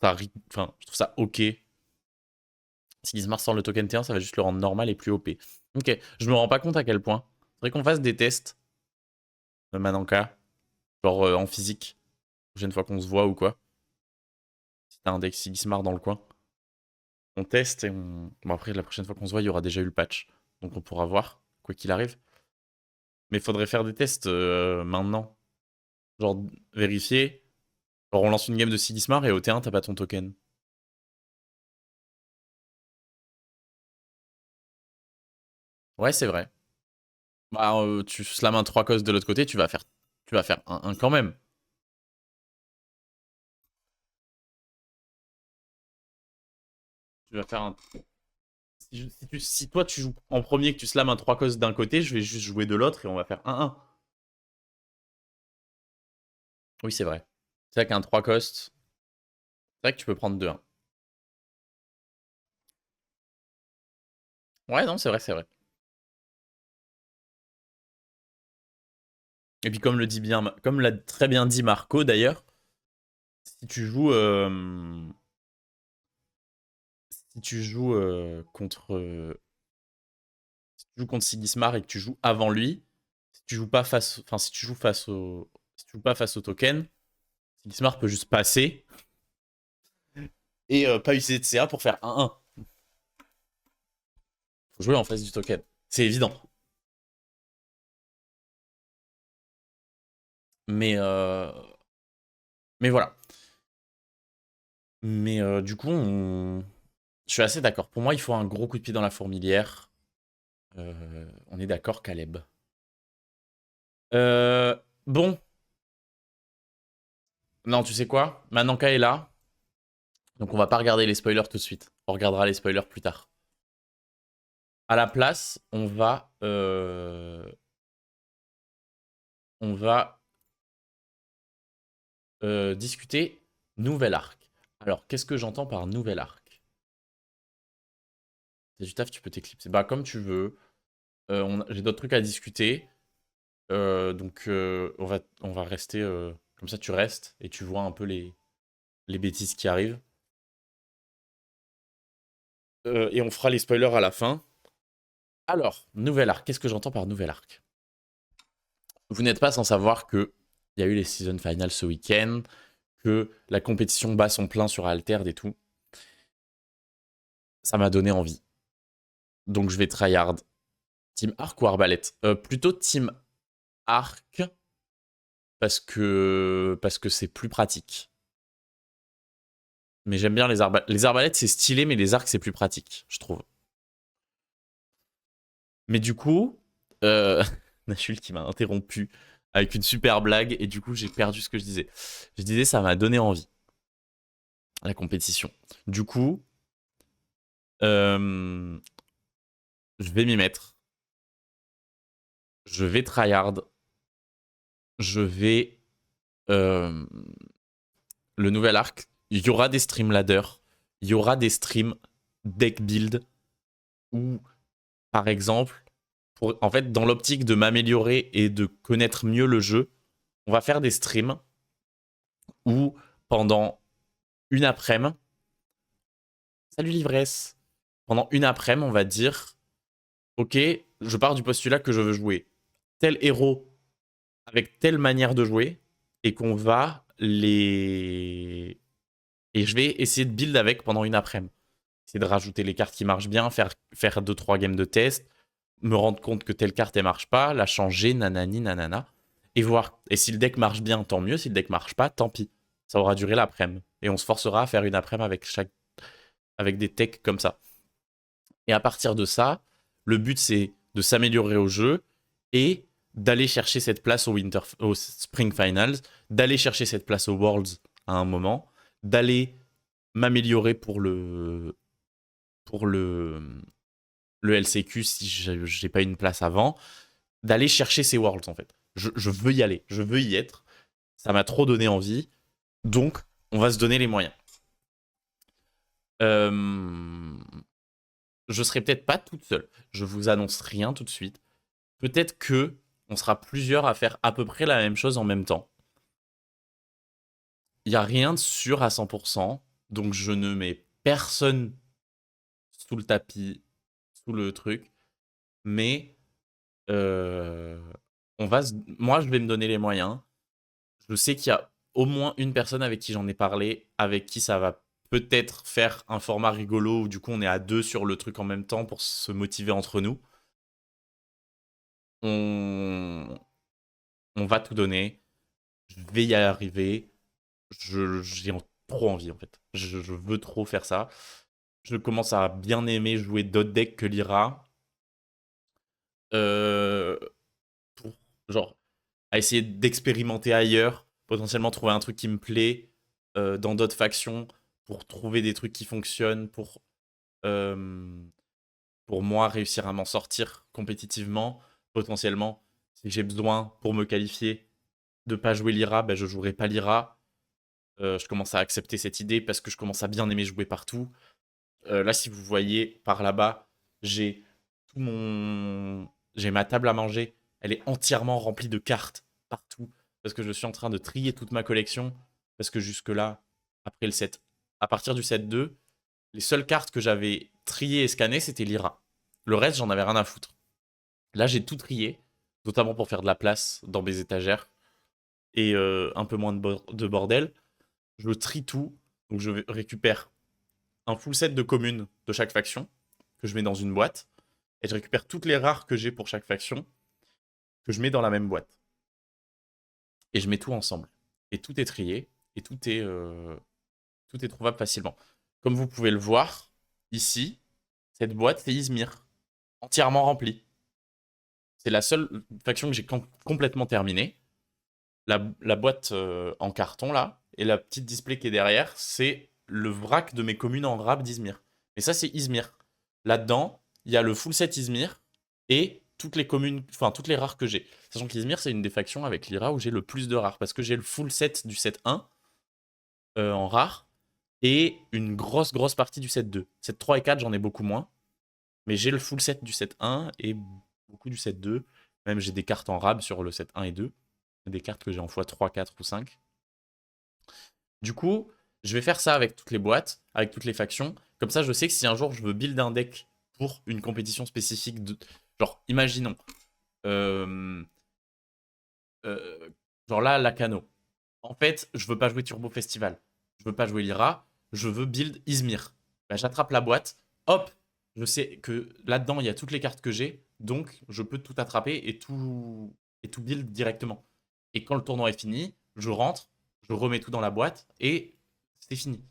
Enfin, je trouve ça ok. Si Gizmar sort le token T1, ça va juste le rendre normal et plus OP. Ok, je me rends pas compte à quel point. Faudrait qu'on fasse des tests de Mananka, genre en physique, la prochaine fois qu'on se voit ou quoi. Si t'as un deck Sigismar dans le coin, on teste et on... Bon après, la prochaine fois qu'on se voit, il y aura déjà eu le patch. Donc on pourra voir, quoi qu'il arrive. Mais faudrait faire des tests maintenant. Genre vérifier. Genre on lance une game de Sigismar et au T1, t'as pas ton token. Ouais, c'est vrai. Bah, tu slams un 3 cos de l'autre côté, tu vas faire un quand même. Tu vas faire un si toi tu joues en premier que tu slams un 3 cos d'un côté, je vais juste jouer de l'autre et on va faire 1-1. Oui, c'est vrai. C'est vrai qu'un 3 cost, c'est vrai que tu peux prendre 2-1. Ouais, non, c'est vrai, c'est vrai. Et puis comme l'a très bien dit Marco d'ailleurs, si tu joues, contre joues contre Sigismar et que tu joues avant lui, si tu joues pas face, enfin si tu joues si tu joues pas face au token, Sigismar peut juste passer et pas utiliser de CA pour faire 1-1. Faut jouer en face du token. C'est évident. Mais, mais voilà. Mais du coup, je suis assez d'accord. Pour moi, il faut un gros coup de pied dans la fourmilière. On est d'accord, Caleb. Euh, bon. Non, tu sais quoi? Mananka est là. Donc on va pas regarder les spoilers tout de suite. On regardera les spoilers plus tard. À la place, on va discuter nouvel arc. Alors, qu'est-ce que j'entends par nouvel arc? C'est du taf, tu peux t'éclipser. Bah, comme tu veux. J'ai d'autres trucs à discuter. Donc, on va rester. Comme ça, tu restes et tu vois un peu les bêtises qui arrivent. Et on fera les spoilers à la fin. Alors, nouvel arc. Qu'est-ce que j'entends par nouvel arc? Vous n'êtes pas sans savoir que il y a eu les season finals ce week-end, que la compétition bat son plein sur Altered et tout. Ça m'a donné envie. Donc je vais tryhard. Team Arc ou Arbalète? Plutôt Team Arc, parce que c'est plus pratique. Mais j'aime bien les arbalètes. Les arbalètes, c'est stylé, mais les arcs, c'est plus pratique, je trouve. Mais du coup, Nashul qui m'a interrompu avec une super blague, et du coup, j'ai perdu ce que je disais. Je disais, ça m'a donné envie, la compétition. Du coup, je vais m'y mettre. Je vais tryhard. Je vais... le nouvel arc, il y aura des stream ladder, il y aura des streams deck build, où, par exemple, en fait, dans l'optique de m'améliorer et de connaître mieux le jeu, on va faire des streams où, pendant une après-midi, salut l'ivresse, pendant une après-midi, on va dire, ok, je pars du postulat que je veux jouer tel héros avec telle manière de jouer, et qu'on va les... Et je vais essayer de build avec pendant une après-midi. Essayer de rajouter les cartes qui marchent bien, faire 2-3 games de test, me rendre compte que telle carte elle marche pas, la changer, nanani, nanana, et voir. Et si le deck marche bien, tant mieux. Si le deck marche pas, tant pis. Ça aura duré l'après-midi. Et on se forcera à faire une après-midi avec des techs comme ça. Et à partir de ça, le but c'est de s'améliorer au jeu et d'aller chercher cette place au Spring Finals, d'aller chercher cette place au Worlds à un moment, d'aller m'améliorer pour le LCQ si j'ai pas une place avant, d'aller chercher ces Worlds en fait. Je veux y aller, je veux y être. Ça m'a trop donné envie, donc on va se donner les moyens. Je serai peut-être pas toute seule. Je vous annonce rien tout de suite. Peut-être que on sera plusieurs à faire à peu près la même chose en même temps. Il n'y a rien de sûr à 100%, donc je ne mets personne sous le tapis, sous le truc, mais moi, je vais me donner les moyens. Je sais qu'il y a au moins une personne avec qui j'en ai parlé, avec qui ça va peut-être faire un format rigolo où du coup on est à deux sur le truc en même temps pour se motiver entre nous. On, on va tout donner. Je vais y arriver. J'ai trop envie en fait. Je veux trop faire ça. Je commence à bien aimer jouer d'autres decks que Lyra. Euh, pour genre à essayer d'expérimenter ailleurs, potentiellement trouver un truc qui me plaît dans d'autres factions, pour trouver des trucs qui fonctionnent, euh, pour moi réussir à m'en sortir compétitivement, potentiellement. Si j'ai besoin pour me qualifier de pas jouer Lyra, ben je jouerai pas Lyra. Je commence à accepter cette idée parce que je commence à bien aimer jouer partout. Là, si vous voyez par là-bas, j'ai j'ai ma table à manger. Elle est entièrement remplie de cartes partout parce que je suis en train de trier toute ma collection. Parce que jusque-là, après le set, à partir du set 2, les seules cartes que j'avais triées et scannées, c'était Lyra. Le reste, j'en avais rien à foutre. Là, j'ai tout trié, notamment pour faire de la place dans mes étagères et un peu moins de bordel. Je trie tout, donc je récupère un full set de communes de chaque faction que je mets dans une boîte et je récupère toutes les rares que j'ai pour chaque faction que je mets dans la même boîte. Et je mets tout ensemble. Et tout est trié et tout est trouvable facilement. Comme vous pouvez le voir, ici, cette boîte, c'est Izmir, entièrement remplie. C'est la seule faction que j'ai complètement terminée. La boîte en carton, là, et la petite display qui est derrière, c'est le vrac de mes communes en rab d'Izmir. Et ça, c'est Izmir. Là-dedans, il y a le full set Izmir et toutes les communes, enfin toutes les rares que j'ai. Sachant qu'Izmir, c'est une des factions avec l'IRA où j'ai le plus de rares, parce que j'ai le full set du set 1 en rare et une grosse partie du set 2. Set 3 et 4, j'en ai beaucoup moins. Mais j'ai le full set du set 1 et beaucoup du set 2. Même j'ai des cartes en rab sur le set 1 et 2. Des cartes que j'ai en x3, 4 ou 5. Du coup, je vais faire ça avec toutes les boîtes, avec toutes les factions. Comme ça, je sais que si un jour je veux build un deck pour une compétition spécifique, genre, imaginons, euh, euh, genre là, la Cano. En fait, je veux pas jouer Turbo Festival. Je veux pas jouer Lyra. Je veux build Izmir. Bah, j'attrape la boîte. Hop, je sais que là-dedans, il y a toutes les cartes que j'ai. Donc, je peux tout attraper et tout build directement. Et quand le tournoi est fini, je rentre, je remets tout dans la boîte et c'est fini.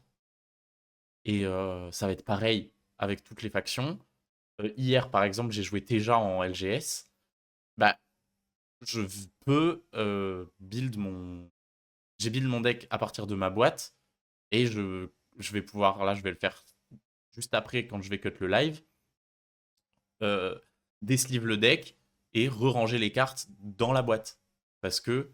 Et ça va être pareil avec toutes les factions. Hier, par exemple, j'ai joué Teja en LGS. Bah, je peux build mon. J'ai build mon deck à partir de ma boîte et je vais pouvoir. Là, je vais le faire juste après quand je vais cut le live. Euh, Déslive le deck et re-ranger les cartes dans la boîte. Parce que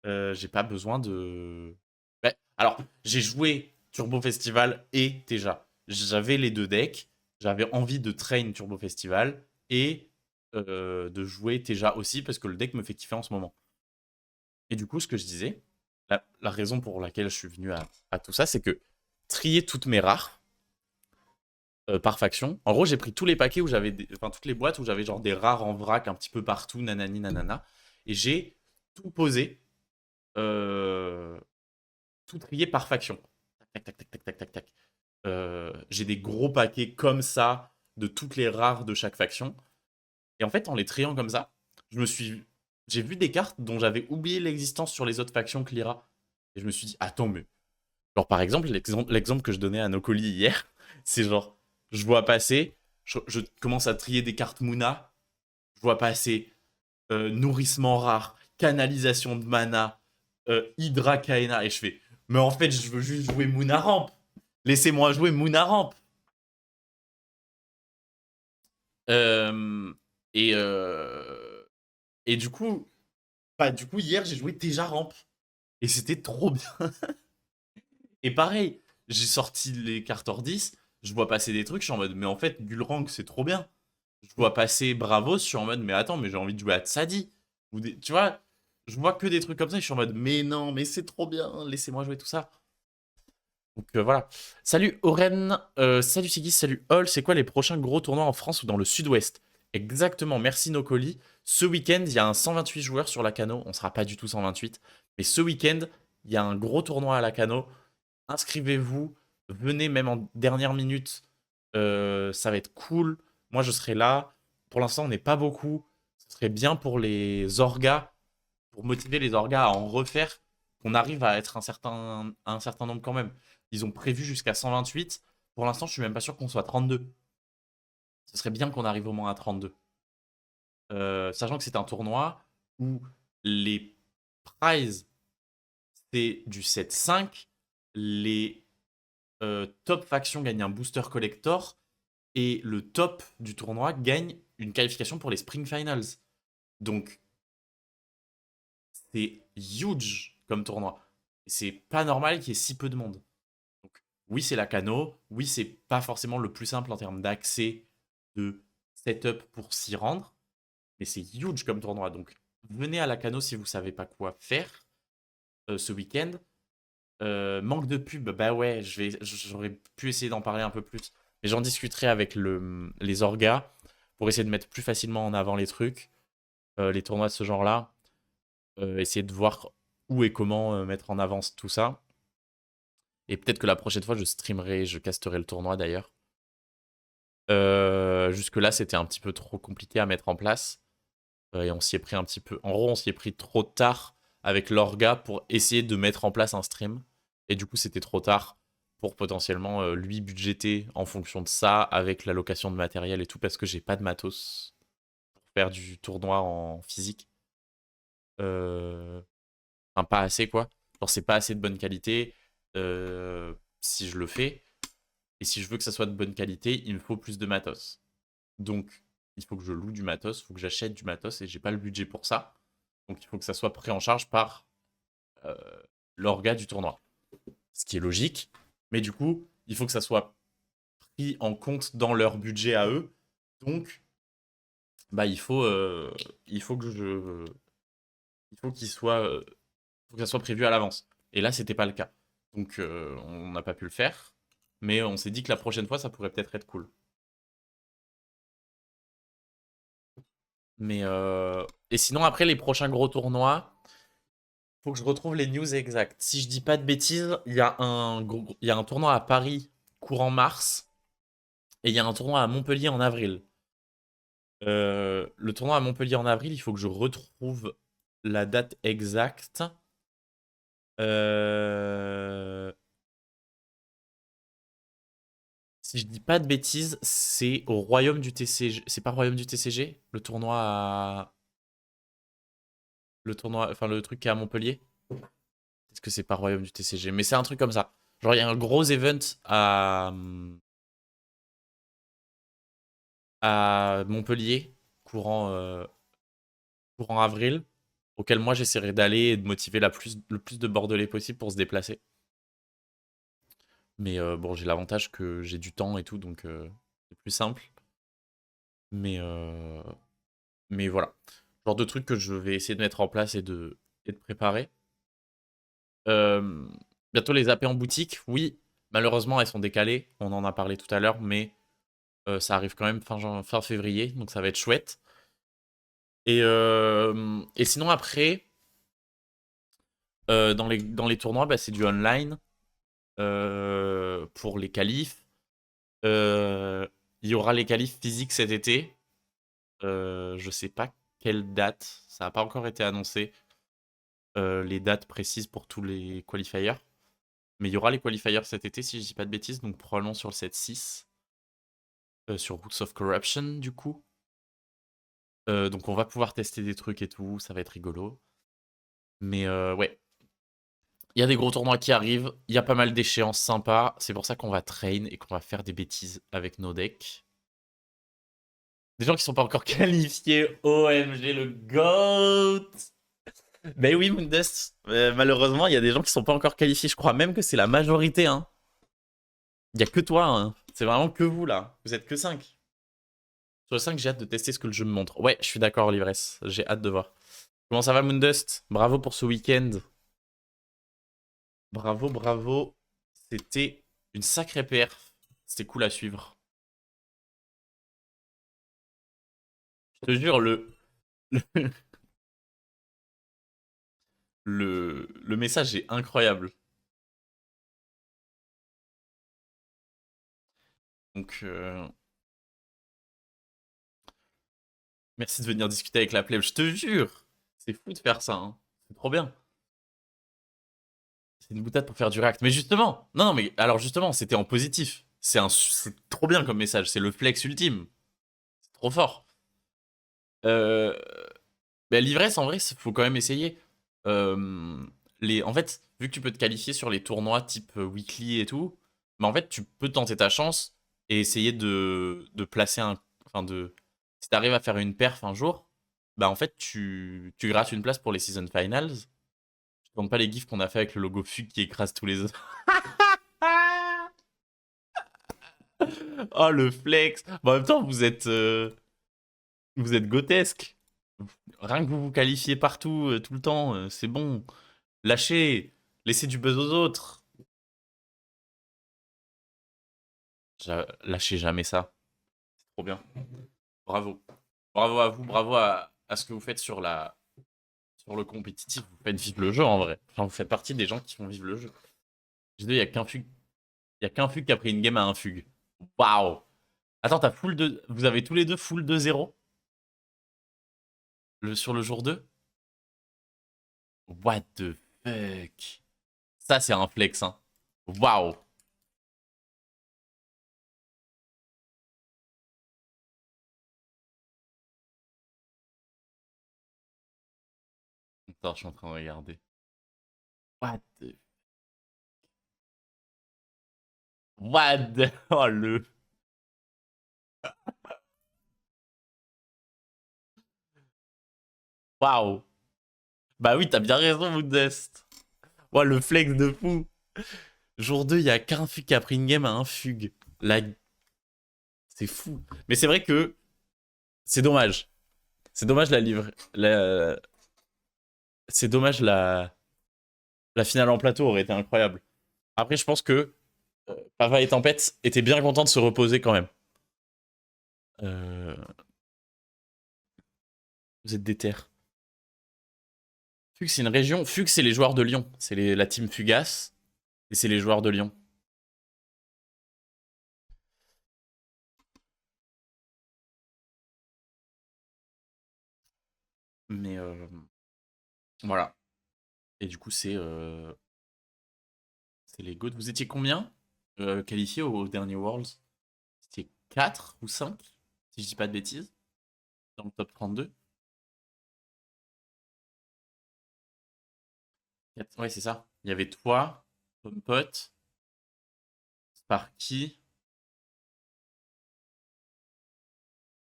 j'ai pas besoin de. Ouais, alors, j'ai joué Turbo Festival et Teja. J'avais les deux decks. J'avais envie de train Turbo Festival et de jouer Teja aussi parce que le deck me fait kiffer en ce moment. Et du coup, ce que je disais, la raison pour laquelle je suis venu à tout ça, c'est que trier toutes mes rares par faction. En gros, j'ai pris tous les paquets où j'avais, enfin toutes les boîtes où j'avais genre des rares en vrac un petit peu partout, nanani nanana, et j'ai tout posé, euh, tout trié par faction. Tac tac tac tac tac tac tac. J'ai des gros paquets comme ça de toutes les rares de chaque faction. Et en fait, en les triant comme ça, je me suis, j'ai vu des cartes dont j'avais oublié l'existence sur les autres factions que l'IRA. Et je me suis dit, attends, mais genre, par exemple, l'exemple que je donnais à nos colis hier, c'est genre, je vois passer, je commence à trier des cartes Muna, je vois passer nourrissement rare, canalisation de mana, Hydra Kaena, et je fais, mais en fait, je veux juste jouer Muna Ramp. Laissez-moi jouer Muna Ramp. Euh, et, euh, et du coup, bah, du coup, hier, j'ai joué déjà Ramp. Et c'était trop bien. Et pareil, j'ai sorti les cartes hors 10, je vois passer des trucs, je suis en mode, mais en fait, Gulrang, c'est trop bien. Je vois passer Bravos, je suis en mode, mais attends, mais j'ai envie de jouer à Tsadi. Tu vois, je vois que des trucs comme ça, et je suis en mode, mais non, mais c'est trop bien, laissez-moi jouer tout ça. Donc voilà. Salut Oren, salut Sigis, salut Hall, c'est quoi les prochains gros tournois en France ou dans le sud-ouest? Exactement, merci Nocoli. Ce week-end, il y a un 128 joueurs sur la Cano, on sera pas du tout 128, mais ce week-end, il y a un gros tournoi à la Cano. Inscrivez-vous, venez même en dernière minute, ça va être cool. Moi, je serai là. Pour l'instant, on n'est pas beaucoup. Ce serait bien pour les orgas, pour motiver les orgas à en refaire, qu'on arrive à être un certain nombre quand même. Ils ont prévu jusqu'à 128. Pour l'instant, je suis même pas sûr qu'on soit 32. Ce serait bien qu'on arrive au moins à 32. Sachant que c'est un tournoi où les prizes, c'est du 7-5. Les top faction gagne un booster collector et le top du tournoi gagne une qualification pour les Spring Finals. Donc, c'est huge comme tournoi. C'est pas normal qu'il y ait si peu de monde. Donc, oui, c'est la Cano. Oui, c'est pas forcément le plus simple en termes d'accès, de setup pour s'y rendre. Mais c'est huge comme tournoi. Donc, venez à la Cano si vous savez pas quoi faire ce week-end. Manque de pub, bah ouais, j'aurais pu essayer d'en parler un peu plus. Mais j'en discuterai avec les orgas pour essayer de mettre plus facilement en avant les trucs, les tournois de ce genre-là. Essayer de voir où et comment mettre en avance tout ça. Et peut-être que la prochaine fois, je streamerai, je casterai le tournoi d'ailleurs. Jusque-là, c'était un petit peu trop compliqué à mettre en place. Et on s'y est pris un petit peu. En gros, on s'y est pris trop tard avec l'orga pour essayer de mettre en place un stream. Et du coup, c'était trop tard pour potentiellement lui budgéter en fonction de ça avec l'allocation de matériel et tout parce que j'ai pas de matos pour faire du tournoi en physique. Enfin, pas assez quoi. Genre, c'est pas assez de bonne qualité si je le fais. Et si je veux que ça soit de bonne qualité, il me faut plus de matos. Donc, il faut que je loue du matos, il faut que j'achète du matos et j'ai pas le budget pour ça. Donc, il faut que ça soit pris en charge par euh, l'orga du tournoi. Ce qui est logique. Mais du coup, il faut que ça soit pris en compte dans leur budget à eux. Donc, bah, il faut que je, il faut qu'il soit, faut que ça soit prévu à l'avance. Et là, c'était pas le cas. Donc, on n'a pas pu le faire. Mais on s'est dit que la prochaine fois, ça pourrait peut-être être cool. Mais et sinon, après les prochains gros tournois, faut que je retrouve les news exactes. Si je dis pas de bêtises, il y a un tournoi à Paris courant mars et il y a un tournoi à Montpellier en avril. Le tournoi à Montpellier en avril, il faut que je retrouve la date exacte. Euh, Si je dis pas de bêtises, c'est au Royaume du TCG. C'est pas Royaume du TCG? Le tournoi, enfin le truc qui est à Montpellier? Est-ce que c'est pas Royaume du TCG? Mais c'est un truc comme ça. Genre, il y a un gros event à Montpellier, courant, courant avril, auquel moi j'essaierai d'aller et de motiver le plus de Bordelais possible pour se déplacer. Mais bon, j'ai l'avantage que j'ai du temps et tout, donc c'est plus simple. Mais, euh, mais voilà. Genre de trucs que je vais essayer de mettre en place et de préparer. Euh, Bientôt les AP en boutique, oui. Malheureusement, elles sont décalées. On en a parlé tout à l'heure, mais ça arrive quand même fin février, donc ça va être chouette. Et sinon, après, dans les tournois, bah, c'est du online pour les qualifs. Euh, Il y aura les qualifs physiques cet été. Je sais pas quelle date, ça n'a pas encore été annoncé, les dates précises pour tous les qualifiers. Mais il y aura les qualifiers cet été, si je dis pas de bêtises, donc probablement sur le 7-6, sur Roots of Corruption, du coup. Donc on va pouvoir tester des trucs et tout, ça va être rigolo. Mais ouais, il y a des gros tournois qui arrivent, il y a pas mal d'échéances sympas, c'est pour ça qu'on va train et qu'on va faire des bêtises avec nos decks. Des gens qui sont pas encore qualifiés, OMG le GOAT! Ben oui, Moondust, malheureusement, il y a des gens qui sont pas encore qualifiés, je crois même que c'est la majorité, hein. Il y a que toi, hein. C'est vraiment que vous, là. Vous êtes que 5. Sur le 5, j'ai hâte de tester ce que le jeu me montre. Ouais, je suis d'accord, l'ivresse, j'ai hâte de voir. Comment ça va, Moondust? Bravo pour ce week-end. Bravo, bravo. C'était une sacrée perf. C'était cool à suivre. Je te jure, le message est incroyable. Donc, merci de venir discuter avec la plèbe. Je te jure. C'est fou de faire ça, hein. C'est trop bien. C'est une boutade pour faire du react. Mais justement, non, non, mais alors justement, c'était en positif. C'est trop bien comme message. C'est le flex ultime. C'est trop fort. Euh, Mais l'ivresse, en vrai, il faut quand même essayer. Euh, En fait, vu que tu peux te qualifier sur les tournois type weekly et tout, mais en fait, tu peux tenter ta chance et essayer de placer un. Enfin, de. Si t'arrives à faire une perf un jour, bah en fait, tu grattes une place pour les season finals. Je te compte pas les gifs qu'on a fait avec le logo Fugue qui écrase tous les autres. Oh, le flex! Bon, en même temps, vous êtes grotesque. Rien que vous vous qualifiez partout, tout le temps, c'est bon. Lâchez, laissez du buzz aux autres. Lâchez jamais ça. C'est trop bien. Bravo. Bravo à vous, bravo à ce que vous faites sur le compétitif. Vous faites vivre le jeu en vrai. Enfin, vous faites partie des gens qui font vivre le jeu. G2, il y a qu'un fugue qui a pris une game à un fugue. Waouh! Attends, t'as full de. Vous avez tous les deux full 2-0 sur le jour 2. What the fuck? Ça, c'est un flex, hein. Waouh! Attends, je suis en train de regarder. What the... What the... Oh, le... Waouh! Bah oui, t'as bien raison, Moondest. Ouais, le flex de fou. Jour 2, il y a qu'un fugue qui a pris une game à un fugue. La... C'est fou. Mais c'est vrai que c'est dommage. C'est dommage la livre. C'est dommage la finale en plateau aurait été incroyable. Après, je pense que Pava et Tempête étaient bien contents de se reposer quand même. Euh, Vous êtes déter. Fugue, c'est une région. Fugue, c'est les joueurs de Lyon. C'est la team Fugace. Et c'est les joueurs de Lyon. Mais voilà. Et du coup, c'est les GOAT. Vous étiez combien qualifiés au dernier Worlds? C'était 4 ou 5, si je dis pas de bêtises, dans le top 32. Ouais, c'est ça. Il y avait toi, Pompot, Sparky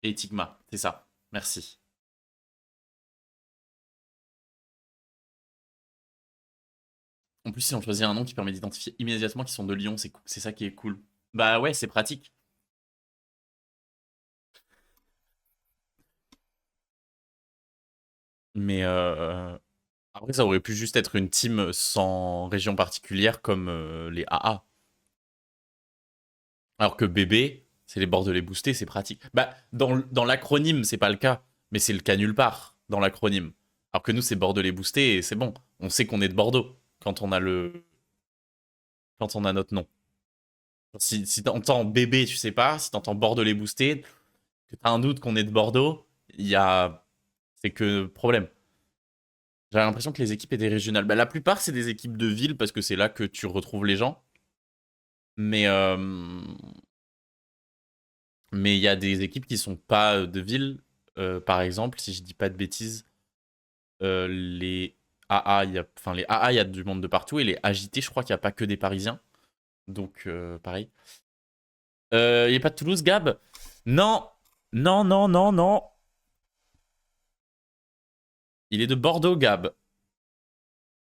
et Tigma. C'est ça. Merci. En plus, si on choisit un nom qui permet d'identifier immédiatement qu'ils sont de Lyon, c'est ça qui est cool. Bah ouais, c'est pratique. Mais après, ça aurait pu juste être une team sans région particulière comme les AA. Alors que BB, c'est les Bordelais boostés, c'est pratique. Bah, dans l'acronyme, c'est pas le cas, mais c'est le cas nulle part dans l'acronyme. Alors que nous, c'est Bordelais boostés et c'est bon. On sait qu'on est de Bordeaux quand on a notre nom. Si t'entends BB, tu sais pas. Si t'entends Bordelais boosté, que t'as un doute qu'on est de Bordeaux, c'est que problème. J'ai l'impression que les équipes étaient régionales. Bah, la plupart, c'est des équipes de ville parce que c'est là que tu retrouves les gens. Mais mais il y a des équipes qui sont pas de ville. Par exemple, si je dis pas de bêtises, les AA, les AA, il y a du monde de partout et les AJT, je crois qu'il n'y a pas que des Parisiens. Donc pareil. Il n'y a pas de Toulouse, Gab? Non, non, non, non, non. Il est de Bordeaux, Gab.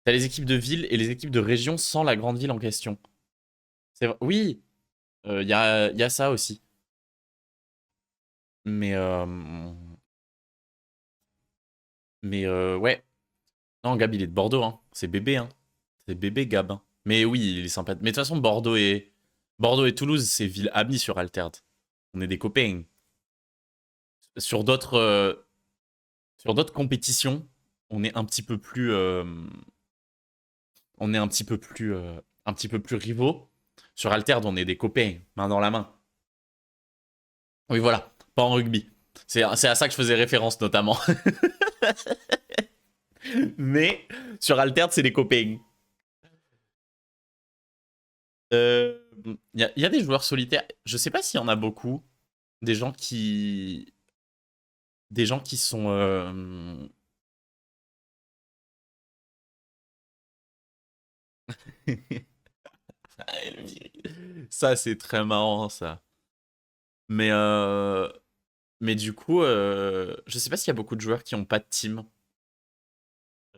T'as les équipes de ville et les équipes de région sans la grande ville en question. C'est vrai. Oui, il y a ça aussi. Mais, ouais. Non, Gab, il est de Bordeaux, hein. C'est bébé, hein. C'est bébé, Gab, hein. Mais oui, il est sympa. Mais de toute façon, Bordeaux et Toulouse, c'est ville amie sur Altered. On est des copains. Sur d'autres sur d'autres compétitions, on est un petit peu plus on est un petit peu plus rivaux. Sur Altered, on est des copains, main dans la main. Oui, voilà, pas en rugby. C'est à ça que je faisais référence notamment. Mais sur Altered, c'est des copains. Il y a des joueurs solitaires. Je sais pas s'il y en a beaucoup. Des gens qui. Des gens qui sont. Ça, c'est très marrant, ça. Mais, mais du coup, je sais pas s'il y a beaucoup de joueurs qui ont pas de team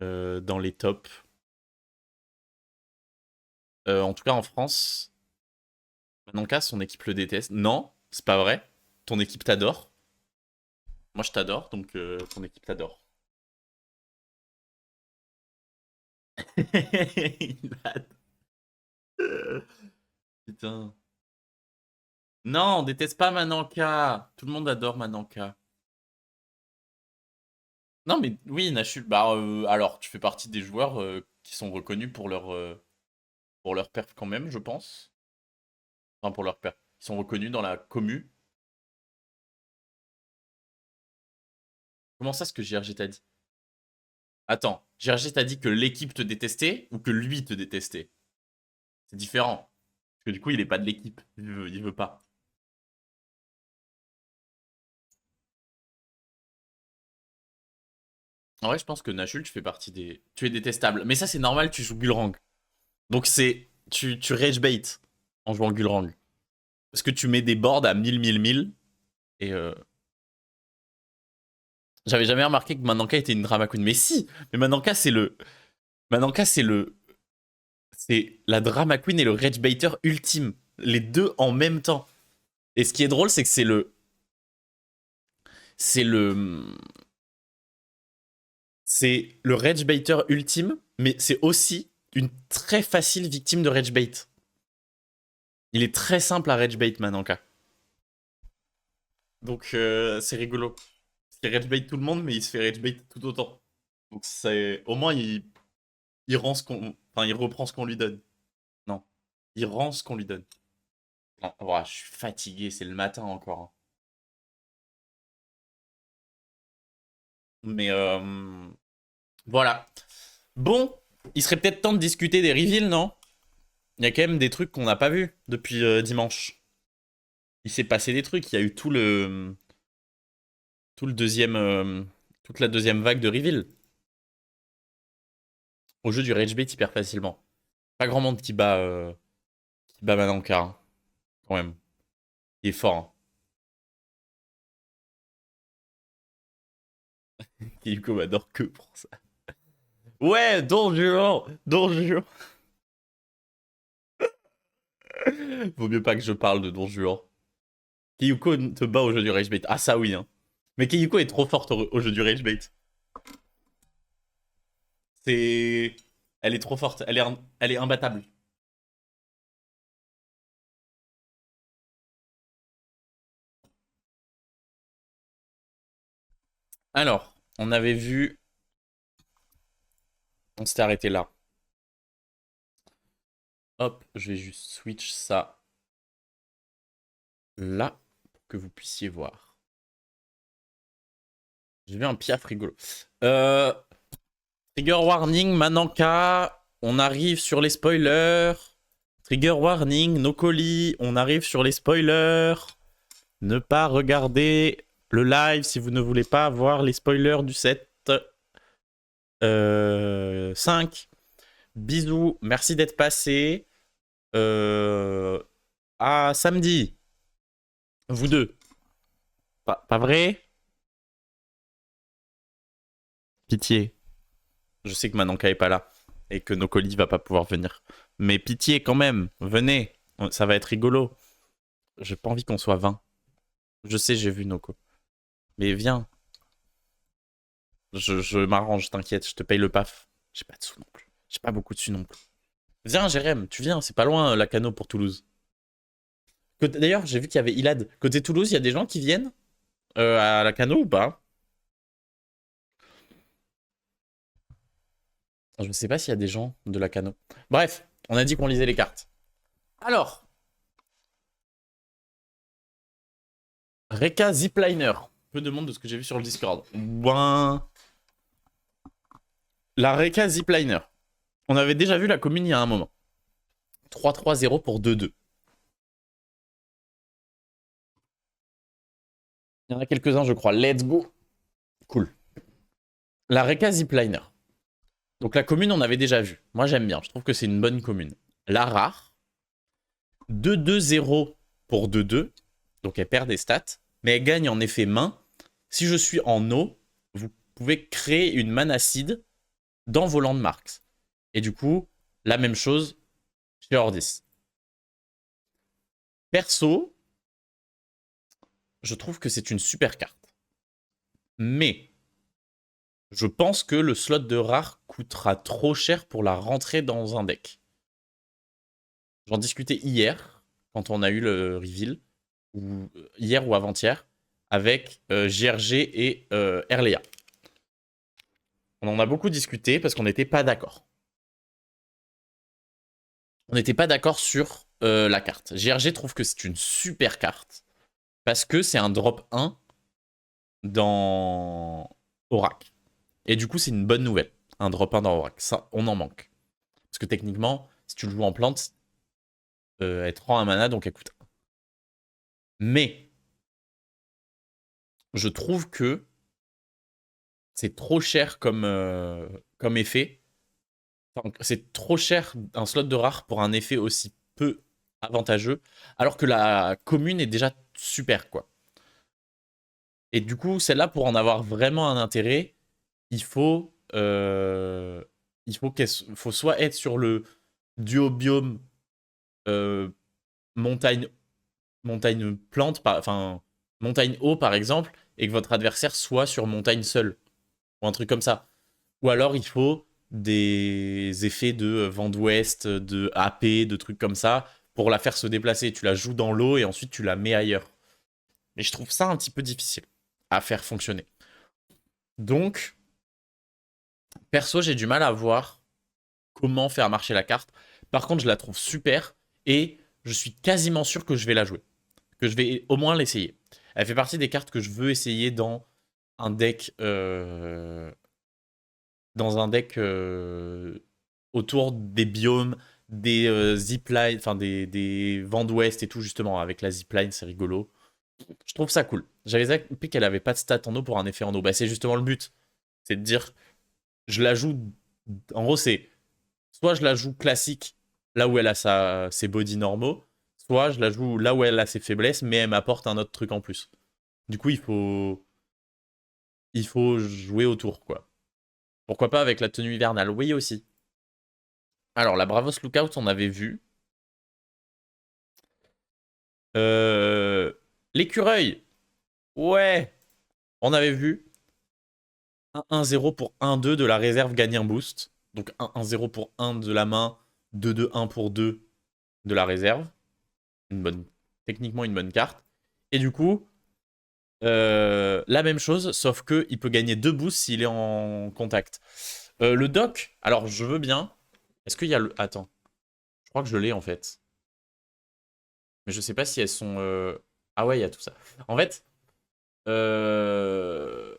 dans les tops. En tout cas, en France, Manonka, son équipe le déteste. Non, c'est pas vrai. Ton équipe t'adore. Moi, je t'adore, donc ton équipe t'adore. Il a- Putain. Non, on déteste pas Mananka. Tout le monde adore Mananka. Non, mais oui, Nashul. Bah, alors, tu fais partie des joueurs qui sont reconnus pour leur perf quand même, je pense. Enfin, pour leur perf. Ils sont reconnus dans la commu. Comment ça, ce que JRG t'a dit? Attends, JRG t'a dit que l'équipe te détestait ou que lui te détestait? C'est différent. Parce que du coup, il est pas de l'équipe. Il veut pas. En vrai, je pense que Nashul, tu fais partie des. Tu es détestable. Mais ça, c'est normal, tu joues Gulrang. Donc, c'est. Tu rage bait en jouant Gulrang. Parce que tu mets des boards à 1000. Et j'avais jamais remarqué que Mananka était une drama queen. Mais si! Mais Mananka, c'est le. Mananka, c'est le. C'est la drama queen et le rage baiter ultime. Les deux en même temps. Et ce qui est drôle, c'est que c'est le. C'est le. C'est le rage baiter ultime, mais c'est aussi une très facile victime de rage bait. Il est très simple à rage bait, Mananka. Donc c'est rigolo. Il rage bait tout le monde, mais il se fait rage bait tout autant. Donc c'est. Au moins, il rend ce qu'on. Enfin, il reprend ce qu'on lui donne. Non. Il rend ce qu'on lui donne. Ah, ouah, je suis fatigué, c'est le matin encore, hein. Mais voilà. Bon, il serait peut-être temps de discuter des reveals, non? Il y a quand même des trucs qu'on n'a pas vus depuis dimanche. Il s'est passé des trucs. Il y a eu tout le deuxième, toute la deuxième vague de reveal. Au jeu du rage bait hyper facilement. Pas grand monde qui bat Mananka, hein, quand même. Il est fort, hein. Yuko m'adore que pour ça. Ouais, Don Juan, Don Juan. Vaut mieux pas que je parle de Don Juan. Kiyuko te bat au jeu du rage bait. Ah ça oui, hein. Mais Kiyuko est trop forte au jeu du rage bait. C'est... Elle est trop forte. Elle est imbattable. Alors, on avait vu... On s'était arrêté là. Hop, je vais juste switch ça là pour que vous puissiez voir. J'ai vu un piaf rigolo. Trigger warning, Mananka. On arrive sur les spoilers. Trigger warning, no colis. On arrive sur les spoilers. Ne pas regarder le live si vous ne voulez pas voir les spoilers du set 5. Bisous, merci d'être passé. À samedi. Vous deux. Pas vrai? Pitié. Je sais que Mananka est pas là et que Nokoli va pas pouvoir venir. Mais pitié quand même, venez. Ça va être rigolo. J'ai pas envie qu'on soit 20. Je sais, j'ai vu Noko. Mais viens. Je m'arrange, t'inquiète, je te paye le paf. J'ai pas de sous non plus. J'ai pas beaucoup de sous non plus. Viens, Jérém, tu viens, c'est pas loin la Cano pour Toulouse. D'ailleurs, j'ai vu qu'il y avait Ilad. Côté Toulouse, il y a des gens qui viennent à la Cano ou pas? Je ne sais pas s'il y a des gens de la Cano. Bref, on a dit qu'on lisait les cartes. Alors, Reka Zipliner. Peu de monde de ce que j'ai vu sur le Discord. Ouin. La Reka Zipliner. On avait déjà vu la commune il y a un moment. 3-3-0 pour 2-2. Il y en a quelques-uns, je crois. Let's go. Cool. La Reka Zipliner. Donc la commune, on avait déjà vu. Moi, j'aime bien. Je trouve que c'est une bonne commune. La rare. 2-2-0 pour 2-2. Donc elle perd des stats. Mais elle gagne en effet main. Si je suis en eau, vous pouvez créer une mana seed dans vos landmarks. Et du coup, la même chose chez Ordis. Perso, je trouve que c'est une super carte. Mais je pense que le slot de rare coûtera trop cher pour la rentrer dans un deck. J'en discutais hier, quand on a eu le reveal. hier ou avant-hier, avec GRG et Erlea. On en a beaucoup discuté parce qu'on n'était pas d'accord. On n'était pas d'accord sur la carte. GRG trouve que c'est une super carte parce que c'est un drop 1 dans Oracle. Et du coup, c'est une bonne nouvelle. Un drop 1 dans Oracle. Ça, on en manque. Parce que techniquement, si tu le joues en plante, elle te rend un mana, donc elle coûte 1. Mais, je trouve que c'est trop cher comme effet. Enfin, c'est trop cher un slot de rare pour un effet aussi peu avantageux, alors que la commune est déjà super, quoi. Et du coup, celle-là, pour en avoir vraiment un intérêt, il faut, faut soit être sur le duo biome euh, montagne, montagne plante, enfin montagne eau par exemple, et que votre adversaire soit sur montagne seul, ou un truc comme ça. Ou alors il faut des effets de vent d'ouest, de AP, de trucs comme ça, pour la faire se déplacer. Tu la joues dans l'eau et ensuite tu la mets ailleurs. Mais je trouve ça un petit peu difficile à faire fonctionner. Donc, perso, j'ai du mal à voir comment faire marcher la carte. Par contre, je la trouve super et je suis quasiment sûr que je vais la jouer. Que je vais au moins l'essayer. Elle fait partie des cartes que je veux essayer un deck, dans un deck autour des biomes, des ziplines, enfin des vents d'ouest et tout, justement. Avec la zipline, c'est rigolo. Je trouve ça cool. J'avais zappé qu'elle avait pas de stat en eau pour un effet en eau. Bah, c'est justement le but. C'est de dire, je la joue. En gros, c'est soit je la joue classique, là où elle a ses bodies normaux, soit je la joue là où elle a ses faiblesses, mais elle m'apporte un autre truc en plus. Du coup, il faut jouer autour, quoi. Pourquoi pas avec la tenue hivernale? Oui, aussi. Alors, la Bravos Lookout, on avait vu. Euh, L'écureuil. Ouais. On avait vu un 1-0 pour 1-2 de la réserve gagner un boost. Donc 1-0 pour 1 de la main, 2-2-1 pour 2 de la réserve. Une bonne, techniquement une bonne carte. Et du coup, la même chose, sauf que il peut gagner 2 boosts s'il est en contact. Le doc, alors je veux bien. Est-ce qu'il y a le. Attends. Je crois que je l'ai en fait. Mais je sais pas si elles sont. Ah ouais, il y a tout ça. En fait, je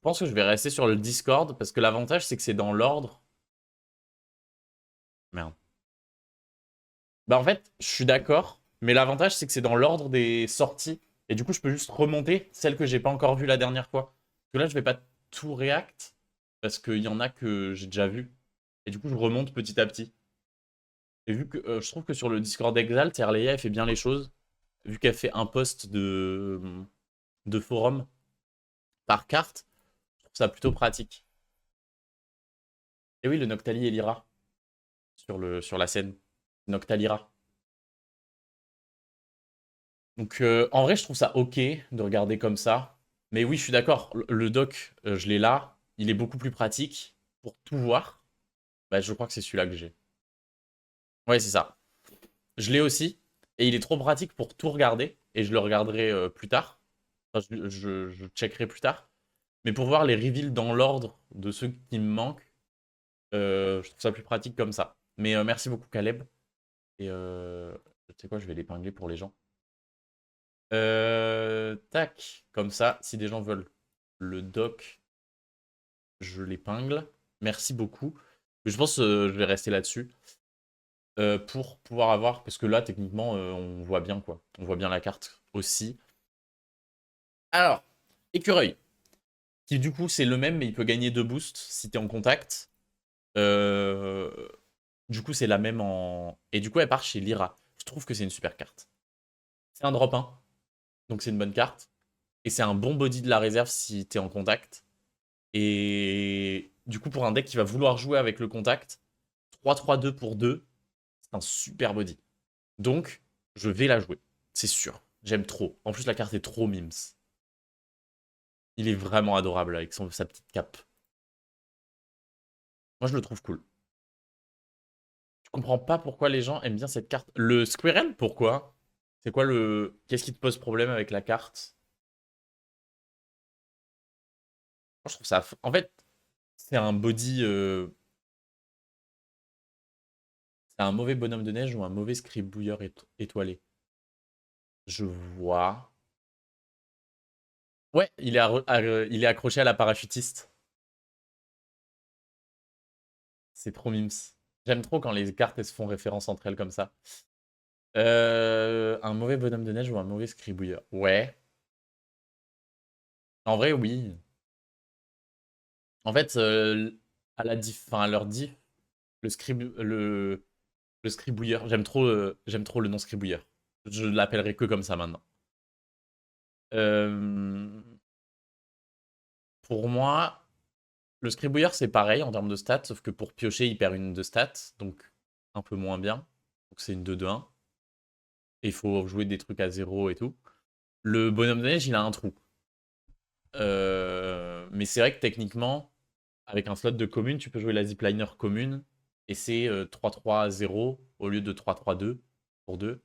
pense que je vais rester sur le Discord parce que l'avantage c'est que c'est dans l'ordre. Merde. Bah en fait, je suis d'accord, mais l'avantage c'est que c'est dans l'ordre des sorties. Et du coup, je peux juste remonter celles que j'ai pas encore vues la dernière fois. Parce que là, je vais pas tout react parce qu'il y en a que j'ai déjà vu. Et du coup, je remonte petit à petit. Et vu que je trouve que sur le Discord Exalt, Erleia, elle fait bien les choses. Vu qu'elle fait un post de forum par carte, je trouve ça plutôt pratique. Et oui, le Noctali et Lyra sur la scène. Noctalira. Donc en vrai, je trouve ça ok de regarder comme ça. Mais oui, je suis d'accord. Le doc, je l'ai là. Il est beaucoup plus pratique pour tout voir. Bah, je crois que c'est celui-là que j'ai. Ouais, c'est ça. Je l'ai aussi. Et il est trop pratique pour tout regarder. Et je le regarderai plus tard. Enfin, je checkerai plus tard. Mais pour voir les reveals dans l'ordre de ceux qui me manquent, je trouve ça plus pratique comme ça. Mais merci beaucoup, Caleb. Et tu sais quoi, je vais l'épingler pour les gens. Tac, comme ça, si des gens veulent le doc, je l'épingle. Merci beaucoup. Je pense que je vais rester là-dessus pour pouvoir avoir, parce que là, techniquement, on voit bien quoi. On voit bien la carte aussi. Alors, écureuil, qui du coup c'est le même, mais il peut gagner 2 boosts si t'es en contact. Euh, du coup, c'est la même en. Et du coup, elle part chez Lyra. Je trouve que c'est une super carte. C'est un drop 1, donc c'est une bonne carte. Et c'est un bon body de la réserve si t'es en contact. Et du coup, pour un deck qui va vouloir jouer avec le contact, 3-3-2 pour 2, c'est un super body. Donc, je vais la jouer. C'est sûr. J'aime trop. En plus, la carte est trop mimes. Il est vraiment adorable avec sa petite cape. Moi, je le trouve cool. Je comprends pas pourquoi les gens aiment bien cette carte. Le Squirrel, pourquoi? C'est quoi le... Qu'est-ce qui te pose problème avec la carte? Moi, je trouve ça... En fait, c'est un body... C'est un mauvais bonhomme de neige ou un mauvais scribouilleur étoilé? Je vois... Ouais, il est accroché à la parachutiste. C'est trop mimes. J'aime trop quand les cartes elles se font référence entre elles comme ça. Un mauvais bonhomme de neige ou un mauvais scribouilleur? Ouais. En vrai, oui. En fait, à la enfin, à leur diff, le scribouilleur, j'aime trop le nom scribouilleur. Je l'appellerai que comme ça maintenant. Euh, pour moi, le scribouilleur, c'est pareil en termes de stats, sauf que pour piocher, il perd une de stats, donc un peu moins bien. Donc c'est une 2-2-1. Et il faut jouer des trucs à 0 et tout. Le bonhomme de neige, il a un trou. Mais c'est vrai que techniquement, avec un slot de commune, tu peux jouer la zipliner commune. Et c'est 3-3-0 au lieu de 3-3-2 pour 2.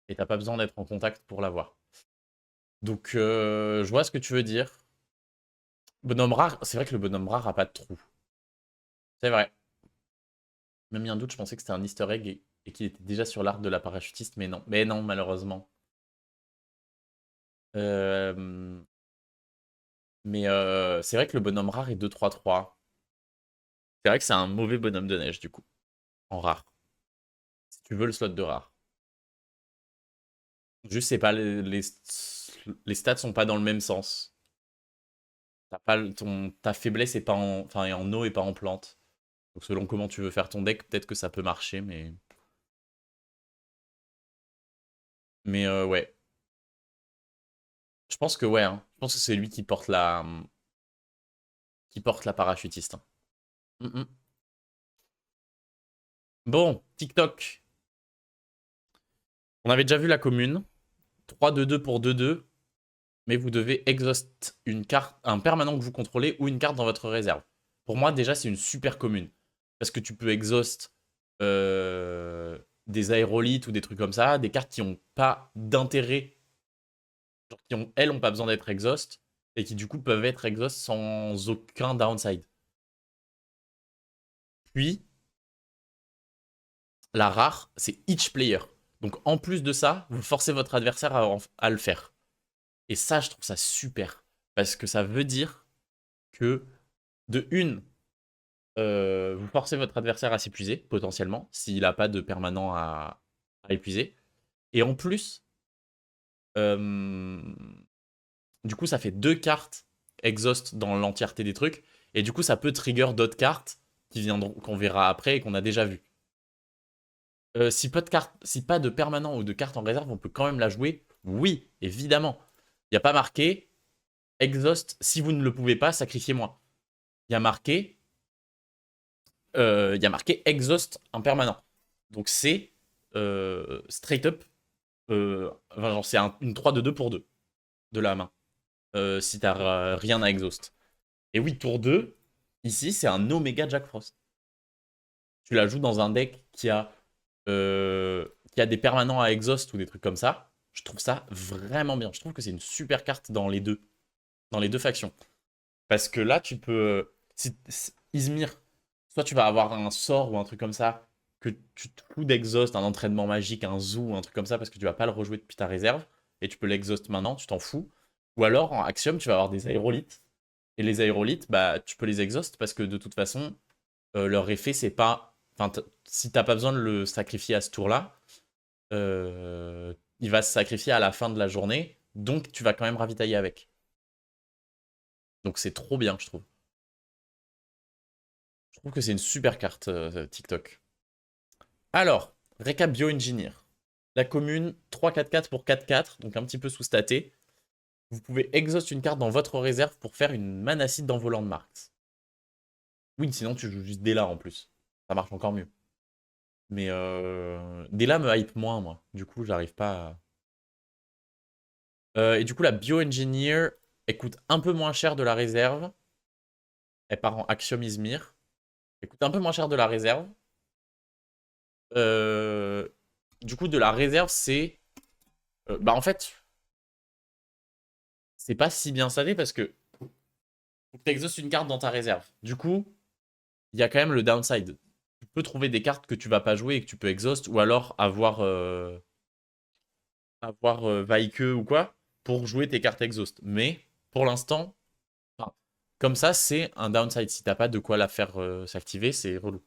Et t'as pas besoin d'être en contact pour l'avoir. Donc je vois ce que tu veux dire. Bonhomme rare, c'est vrai que le bonhomme rare a pas de trou. C'est vrai. Même il y a un doute, je pensais que c'était un easter egg et qu'il était déjà sur l'arc de la parachutiste, mais non. Mais non, malheureusement. Euh, Mais c'est vrai que le bonhomme rare est 2-3-3. C'est vrai que c'est un mauvais bonhomme de neige, du coup. En rare. Si tu veux le slot de rare. Juste, c'est pas les stats sont pas dans le même sens. T'as pas ta faiblesse est pas en, enfin, est en eau et pas en plante. Donc selon comment tu veux faire ton deck, peut-être que ça peut marcher, mais ouais. Je pense que ouais, hein. Je pense que c'est lui qui porte la parachutiste, hein. Mm, mm. Bon, TikTok. On avait déjà vu la commune. 3-2-2 pour 2-2. Mais vous devez exhaust une carte, un permanent que vous contrôlez ou une carte dans votre réserve. Pour moi, déjà, c'est une super commune. Parce que tu peux exhaust des aérolites ou des trucs comme ça, des cartes qui n'ont pas d'intérêt, genre qui ont, elles, n'ont pas besoin d'être exhaust, et qui du coup peuvent être exhaust sans aucun downside. Puis, la rare, c'est each player. Donc en plus de ça, vous forcez votre adversaire à le faire. Et ça, je trouve ça super. Parce que ça veut dire que, de une, vous forcez votre adversaire à s'épuiser, potentiellement, s'il n'a pas de permanent à épuiser. Et en plus, euh, du coup, ça fait 2 cartes exhaust dans l'entièreté des trucs. Et du coup, ça peut trigger d'autres cartes qui viendront, qu'on verra après et qu'on a déjà vu. Si pas de permanent ou de carte en réserve, on peut quand même la jouer. Oui, évidemment. Il n'y a pas marqué exhaust. Si vous ne le pouvez pas, sacrifiez-moi. Il y a marqué, exhaust en permanent. Donc c'est straight up. Enfin, genre, c'est une 3-2 pour 2 de la main. Si t'as rien à exhaust. Et oui, tour 2, ici, c'est un Omega Jack Frost. Tu la joues dans un deck qui a des permanents à exhaust ou des trucs comme ça. Je trouve ça vraiment bien. Je trouve que c'est une super carte dans les deux factions. Parce que là, tu peux. Izmir, soit tu vas avoir un sort ou un truc comme ça, que tu te fous d'exhaust, un entraînement magique, un zoo, un truc comme ça, parce que tu vas pas le rejouer depuis ta réserve, et tu peux l'exhaust maintenant, tu t'en fous. Ou alors, en Axiom, tu vas avoir des aérolites. Et les aérolites, bah, tu peux les exhaust parce que de toute façon, leur effet, c'est pas. Enfin, si t'as pas besoin de le sacrifier à ce tour-là, il va se sacrifier à la fin de la journée, donc tu vas quand même ravitailler avec. Donc c'est trop bien, je trouve. Je trouve que c'est une super carte TikTok. Alors, récap Bioengineer. La commune, 3-4-4 pour 4-4, donc un petit peu sous-staté. Vous pouvez exhaust une carte dans votre réserve pour faire une manacide d'envolant de Marx. Oui, sinon tu joues juste Dela en plus. Ça marche encore mieux. Mais Dela me hype moins, moi. Du coup, j'arrive pas à... et du coup, la Bioengineer, elle coûte un peu moins cher de la réserve. Elle part en Axiom Izmir. Elle coûte un peu moins cher de la réserve. Euh, du coup, de la réserve, c'est Bah en fait, c'est pas si bien staté parce que faut que tu exhaustes une carte dans ta réserve. Du coup, il y a quand même le downside. Tu peux trouver des cartes que tu vas pas jouer et que tu peux exhaust, ou alors avoir Vaike ou quoi pour jouer tes cartes exhaust. Mais pour l'instant, enfin, comme ça, c'est un downside. Si t'as pas de quoi la faire s'activer, c'est relou.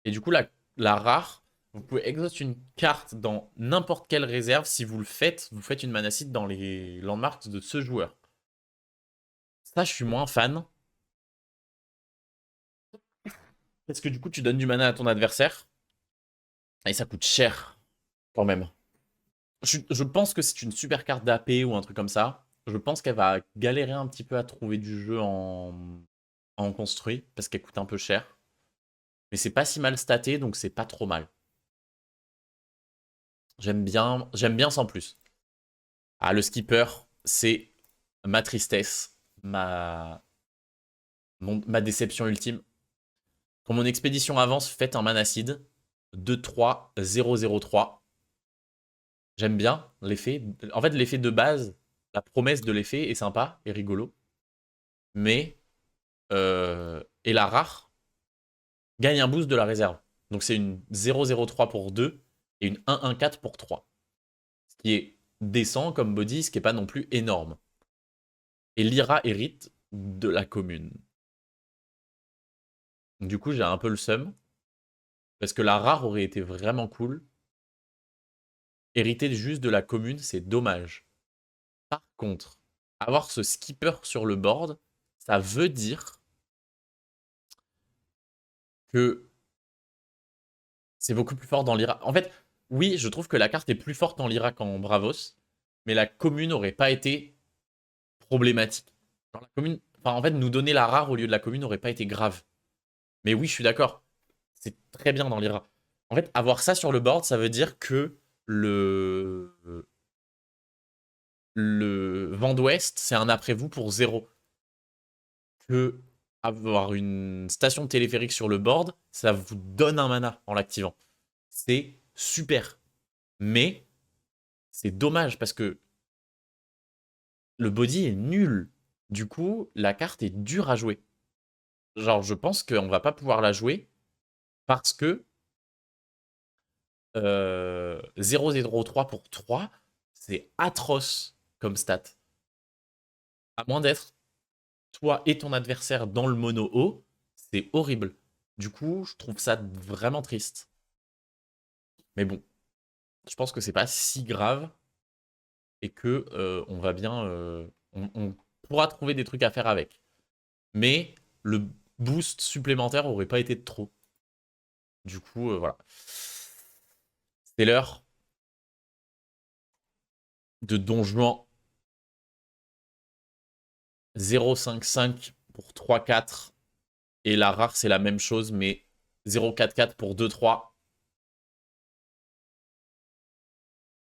Et du coup, la rare, vous pouvez exhaust une carte dans n'importe quelle réserve. Si vous le faites, vous faites une manacide dans les landmarks de ce joueur. Ça, je suis moins fan. Parce que du coup, tu donnes du mana à ton adversaire. Et ça coûte cher, quand même. Je pense que c'est une super carte d'AP ou un truc comme ça. Je pense qu'elle va galérer un petit peu à trouver du jeu en construit. Parce qu'elle coûte un peu cher. Mais c'est pas si mal staté, donc c'est pas trop mal. J'aime bien sans plus. Ah, le skipper, c'est ma tristesse, ma déception ultime. Quand mon expédition avance, faites un manacide. 2-3-0-0-3. J'aime bien l'effet. En fait, l'effet de base, la promesse de l'effet est sympa et rigolo. Mais, et la rare gagne un boost de la réserve. Donc c'est une 0-0-3 pour 2 et une 1-1-4 pour 3. Ce qui est décent comme body, ce qui n'est pas non plus énorme. Et Lyra hérite de la commune. Du coup, j'ai un peu le seum. Parce que la rare aurait été vraiment cool. Hériter juste de la commune, c'est dommage. Par contre, avoir ce skipper sur le board, ça veut dire que c'est beaucoup plus fort dans l'Ira. En fait, oui, je trouve que la carte est plus forte en Lyra qu'en Bravos, mais la commune n'aurait pas été problématique. Genre, la commune, enfin, en fait, nous donner la rare au lieu de la commune n'aurait pas été grave. Mais oui, je suis d'accord. C'est très bien dans l'Ira. En fait, avoir ça sur le board, ça veut dire que le vent d'ouest, c'est un après-vous pour 0. Que avoir une station téléphérique sur le board, ça vous donne un mana en l'activant. C'est super. Mais c'est dommage parce que le body est nul. Du coup, la carte est dure à jouer. Genre, je pense qu'on va pas pouvoir la jouer parce que 0-0-3 pour 3, c'est atroce comme stat. À moins d'être toi et ton adversaire dans le mono haut, c'est horrible. Du coup, je trouve ça vraiment triste. Mais bon, je pense que c'est pas si grave et que on va bien, on pourra trouver des trucs à faire avec. Mais le boost supplémentaire aurait pas été de trop. Du coup, voilà. C'est l'heure de Don Juan 0,55 pour 3-4. Et la rare, c'est la même chose, mais 0,44 pour 2-3.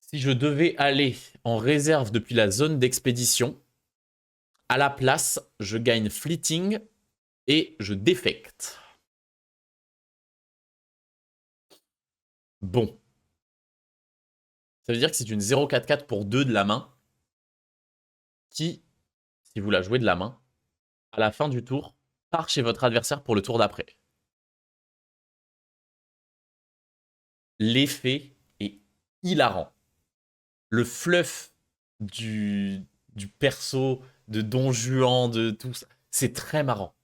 Si je devais aller en réserve depuis la zone d'expédition, à la place, je gagne Fleeting et je défecte. Bon. Ça veut dire que c'est une 0,44 pour 2 de la main qui, si vous la jouez de la main, à la fin du tour, part chez votre adversaire pour le tour d'après. L'effet est hilarant. Le fluff du perso, de Don Juan, de tout ça, c'est très marrant.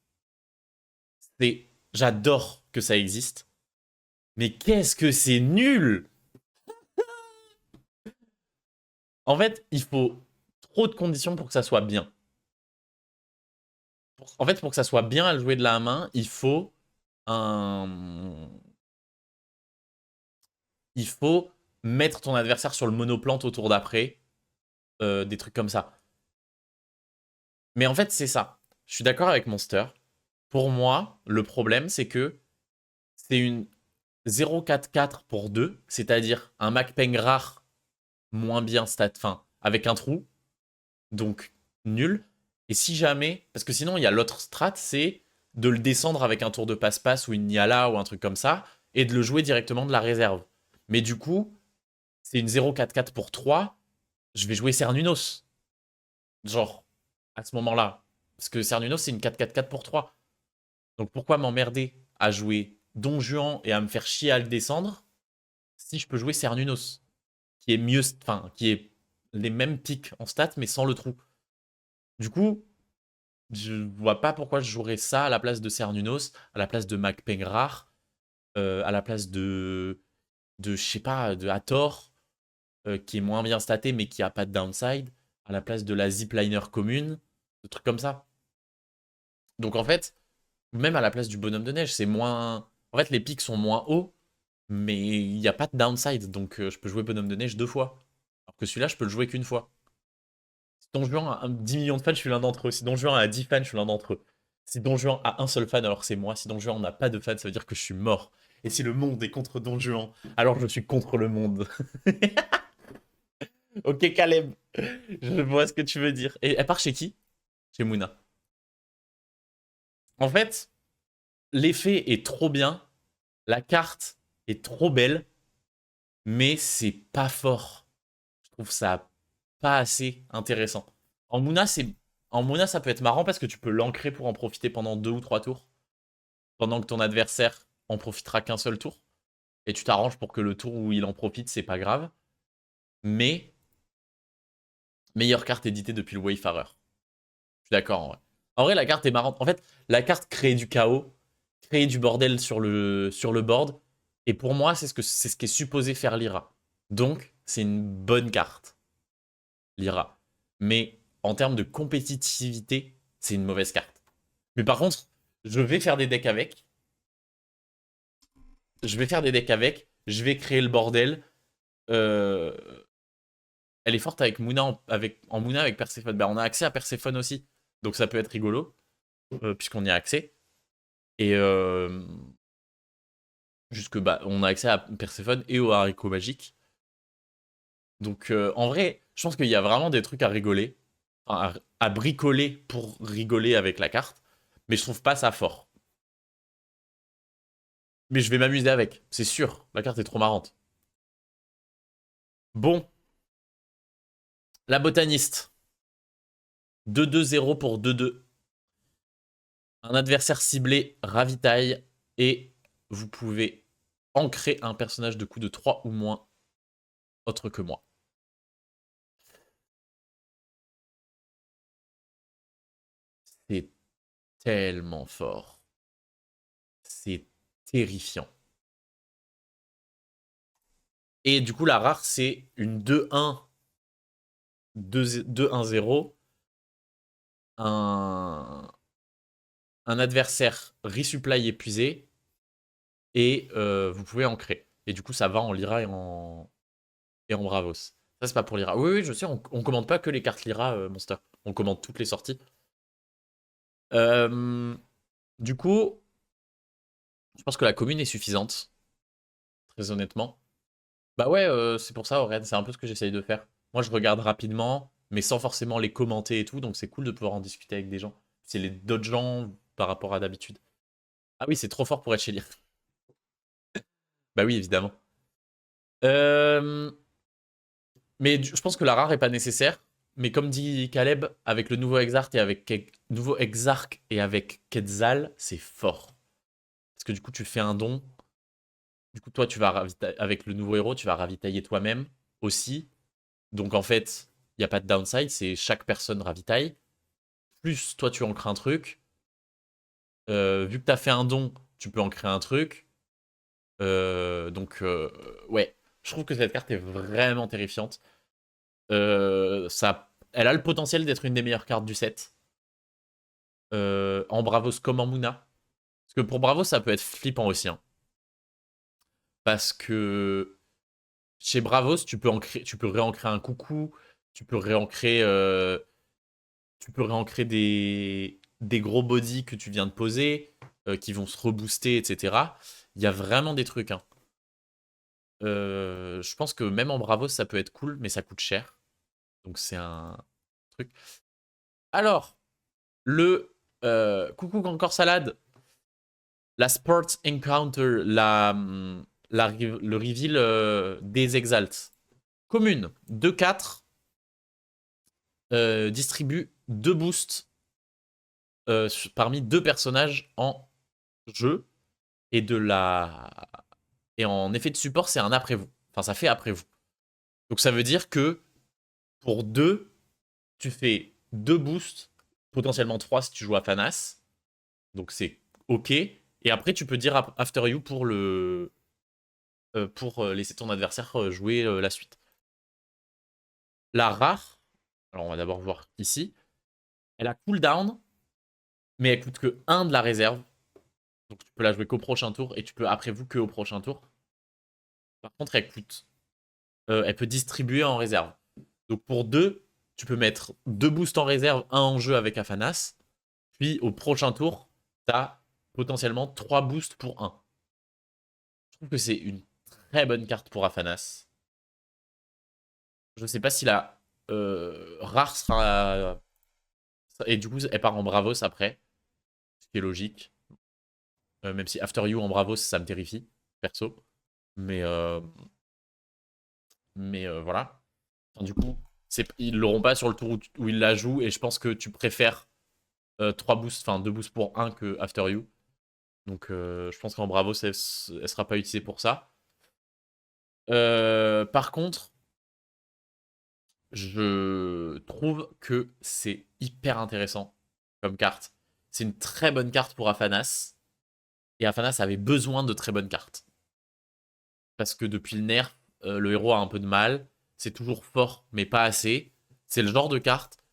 J'adore que ça existe. Mais qu'est-ce que c'est nul! En fait, il faut trop de conditions pour que ça soit bien. En fait, pour que ça soit bien à le jouer de la main, il faut un... Il faut mettre ton adversaire sur le monoplante au tour d'après. Des trucs comme ça. Mais en fait, c'est ça. Je suis d'accord avec Monster. Pour moi, le problème, c'est que c'est une 0,44 pour 2, c'est-à-dire un MacPeng rare moins bien stat, fin, avec un trou, donc nul. Et si jamais, parce que sinon il y a l'autre strat, c'est de le descendre avec un tour de passe-passe ou une Niala ou un truc comme ça, et de le jouer directement de la réserve. Mais du coup, c'est une 0-4-4 pour 3, je vais jouer Cernunos. Genre, à ce moment-là. Parce que Cernunos, c'est une 4-4-4 pour 3. Donc pourquoi m'emmerder à jouer Don Juan et à me faire chier à le descendre si je peux jouer Cernunos, qui est mieux, enfin, qui est les mêmes pics en stats, mais sans le trou. Du coup, je vois pas pourquoi je jouerais ça à la place de Cernunos, à la place de MacPengrar, à la place je sais pas, de Hathor, qui est moins bien staté, mais qui a pas de downside, à la place de la zipliner commune, des trucs comme ça. Donc en fait, même à la place du bonhomme de neige, c'est moins. En fait, les pics sont moins hauts, mais il n'y a pas de downside, donc je peux jouer bonhomme de neige 2 fois. Alors que celui-là, je peux le jouer qu'une fois. Si Don Juan a 10 millions de fans, je suis l'un d'entre eux. Si Don Juan a 10 fans, je suis l'un d'entre eux. Si Don Juan a un seul fan, alors c'est moi. Si Don Juan n'a pas de fans, ça veut dire que je suis mort. Et si le monde est contre Don Juan, alors je suis contre le monde. Ok, Caleb, je vois ce que tu veux dire. Et elle part chez qui? Chez Mouna. En fait, l'effet est trop bien, la carte est trop belle, mais c'est pas fort. Je trouve ça pas assez intéressant. En Mouna, ça peut être marrant parce que tu peux l'ancrer pour en profiter pendant 2 ou 3 tours, pendant que ton adversaire en profitera qu'un seul tour. Et tu t'arranges pour que le tour où il en profite, c'est pas grave. Mais, meilleure carte éditée depuis le Wayfarer. Je suis d'accord en vrai. En vrai, la carte est marrante. En fait, la carte crée du chaos, crée du bordel sur le board. Et pour moi, c'est ce qu'est supposé faire Lyra. Donc, c'est une bonne carte, Lyra. Mais en termes de compétitivité, c'est une mauvaise carte. Mais par contre, je vais faire des decks avec. Je vais faire des decks avec. Je vais créer le bordel. Euh, Elle est forte avec Mouna en Mouna avec Perséphone. Bah, on a accès à Perséphone aussi. Donc ça peut être rigolo, puisqu'on y a accès. Et jusque bah, on a accès à Perséphone et au haricot magique. Donc en vrai, je pense qu'il y a vraiment des trucs à rigoler. Enfin, à bricoler pour rigoler avec la carte. Mais je trouve pas ça fort. Mais je vais m'amuser avec, c'est sûr. La carte est trop marrante. Bon, la botaniste. 2-2-0 pour 2-2. Un adversaire ciblé ravitaille et vous pouvez ancrer un personnage de coup de 3 ou moins autre que moi. C'est tellement fort. C'est terrifiant. Et du coup, la rare, c'est une 2-1, 2-1-0. Un, un adversaire resupply épuisé et vous pouvez ancrer. Et du coup, ça va en Lyra et en Bravos. Ça, c'est pas pour Lyra. Oui, oui, je sais, on commande pas que les cartes Lyra, Monster. On commande toutes les sorties. Euh, du coup, je pense que la commune est suffisante, très honnêtement. Bah ouais, c'est pour ça, Aurène, c'est un peu ce que j'essaye de faire. Moi, je regarde rapidement, mais sans forcément les commenter et tout, donc c'est cool de pouvoir en discuter avec des gens. C'est les d'autres gens par rapport à d'habitude. Ah oui, c'est trop fort pour être chez Lyra. Bah oui, évidemment. Euh, Mais je pense que la rare est pas nécessaire. Mais comme dit Caleb, avec le nouveau Exarch et avec Quetzal, c'est fort. Parce que du coup, tu fais un don. Du coup, toi, avec le nouveau héros, tu vas ravitailler toi-même aussi. Donc en fait, il n'y a pas de downside, c'est chaque personne ravitaille. Plus toi, tu en crées un truc. Vu que tu as fait un don, tu peux en créer un truc. Donc, ouais, je trouve que cette carte est vraiment terrifiante. Elle a le potentiel d'être une des meilleures cartes du set. En Bravos comme en Mouna. Parce que pour Bravos, ça peut être flippant aussi. Hein. Parce que chez Bravos, tu peux réancrer un coucou, tu peux réancrer, des gros bodies que tu viens de poser, qui vont se rebooster, etc. Il y a vraiment des trucs. Hein. Je pense que même en Bravos, ça peut être cool, mais ça coûte cher. Donc c'est un truc. Alors, coucou encore salade, la Sports Encounter, le reveal des Exalts. Commune, 2-4, distribue 2 boosts parmi 2 personnages en jeu. Et en effet de support, c'est un après vous. Enfin, ça fait après vous. Donc ça veut dire que pour 2, tu fais 2 boosts, potentiellement 3 si tu joues à Fanas. Donc c'est ok. Et après, tu peux dire After You pour laisser ton adversaire jouer la suite. La rare, alors on va d'abord voir ici, elle a cooldown, mais elle coûte que 1 de la réserve. Donc tu peux la jouer qu'au prochain tour et tu peux après vous que au prochain tour. Par contre, elle peut distribuer en réserve. Donc pour 2, tu peux mettre 2 boosts en réserve, 1 en jeu avec Afanas. Puis au prochain tour, tu as potentiellement 3 boosts pour 1. Je trouve que c'est une très bonne carte pour Afanas. Je sais pas si la rare sera... Et du coup, elle part en Bravos après. Ce qui est logique. Même si After You en Bravos, ça me terrifie, perso. Mais, voilà. Enfin, du coup, ils l'auront pas sur le tour où ils la jouent. Et je pense que tu préfères 3 boosts, enfin 2 boosts pour 1 que After You. Donc je pense qu'en Bravos, elle sera pas utilisée pour ça. Par contre, je trouve que c'est hyper intéressant comme carte. C'est une très bonne carte pour Afanas. Et Afanas avait besoin de très bonnes cartes. Parce que depuis le nerf, le héros a un peu de mal. C'est toujours fort, mais pas assez. C'est le genre de cartes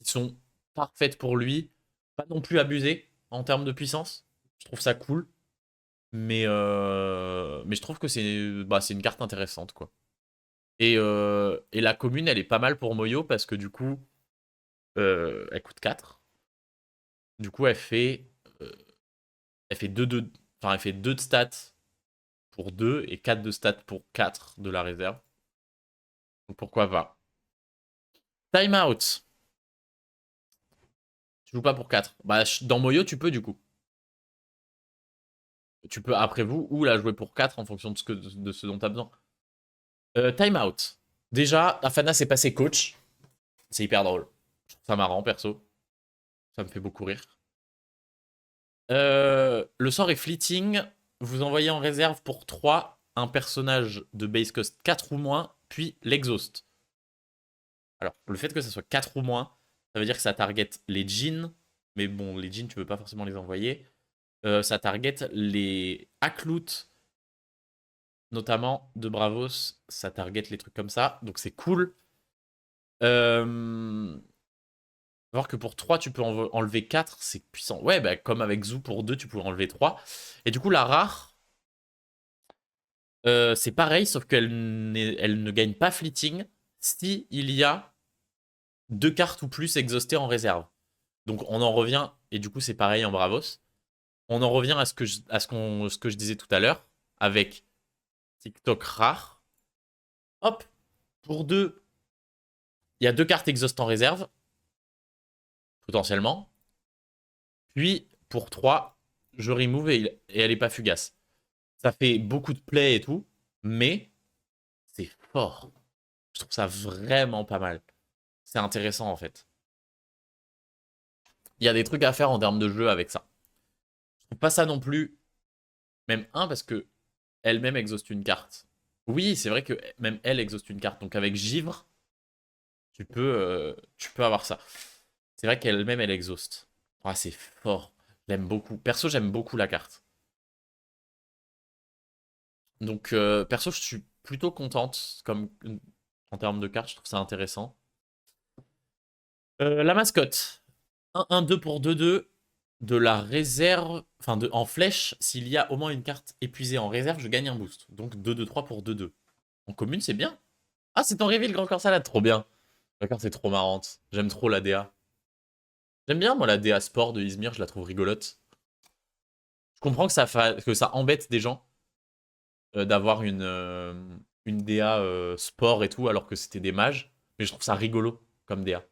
qui sont parfaites pour lui. Pas non plus abusées en termes de puissance. Je trouve ça cool. Mais je trouve que c'est une carte intéressante, quoi. Et la commune, elle est pas mal pour Moyo parce que du coup, elle coûte 4. Du coup, euh, elle fait 2 enfin, elle fait 2 de stats pour 2 et 4 de stats pour 4 de la réserve. Donc pourquoi pas. Time out. Tu joues pas pour 4. Bah, dans Moyo, tu peux du coup. Tu peux après vous ou la jouer pour 4 en fonction de ce dont tu as besoin. Time out. Déjà, Afana s'est passé coach. C'est hyper drôle. Je trouve ça marrant, perso. Ça me fait beaucoup rire. Le sort est fleeting. Vous envoyez en réserve pour 3 un personnage de base cost 4 ou moins, puis l'exhaust. Alors, le fait que ça soit 4 ou moins, ça veut dire que ça target les jeans. Mais bon, les jeans, tu veux pas forcément les envoyer. Ça target les Akloot, notamment de Bravos. Ça target les trucs comme ça. Donc c'est cool. Voir que pour 3, tu peux enlever 4, c'est puissant. Ouais, bah, comme avec Zoo, pour 2, tu peux enlever 3. Et du coup, la rare, c'est pareil, sauf elle ne gagne pas fleeting si il y a 2 cartes ou plus exhaustées en réserve. Donc on en revient, et du coup c'est pareil en Bravos, on en revient à ce que je disais tout à l'heure, avec TikTok rare. Hop, pour 2, il y a 2 cartes exhaust en réserve, potentiellement. Puis pour 3, je remove et elle est pas fugace. Ça fait beaucoup de play et tout, mais c'est fort. Je trouve ça vraiment pas mal. C'est intéressant en fait. Il y a des trucs à faire en termes de jeu avec ça. Je trouve pas ça non plus, même parce que elle-même exhauste une carte. Oui, c'est vrai que même elle exhauste une carte. Donc avec Givre, tu peux avoir ça. C'est vrai qu'elle-même, elle exhauste. Ah, c'est fort. J'aime beaucoup. Perso, j'aime beaucoup la carte. Donc, perso, je suis plutôt contente en termes de cartes. Je trouve ça intéressant. La mascotte. 1-1-2 pour 2-2 de la réserve. Enfin, en flèche, s'il y a au moins une carte épuisée en réserve, je gagne un boost. Donc 2-2-3 pour 2-2. En commune, c'est bien. Ah, c'est ton reveal, Grand Corps Salade. Trop bien. La carte est trop marrante. J'aime trop la DA. J'aime bien, moi, la DA Sport de Izmir. Je la trouve rigolote. Je comprends que ça embête des gens d'avoir une DA sport et tout, alors que c'était des mages. Mais je trouve ça rigolo comme DA.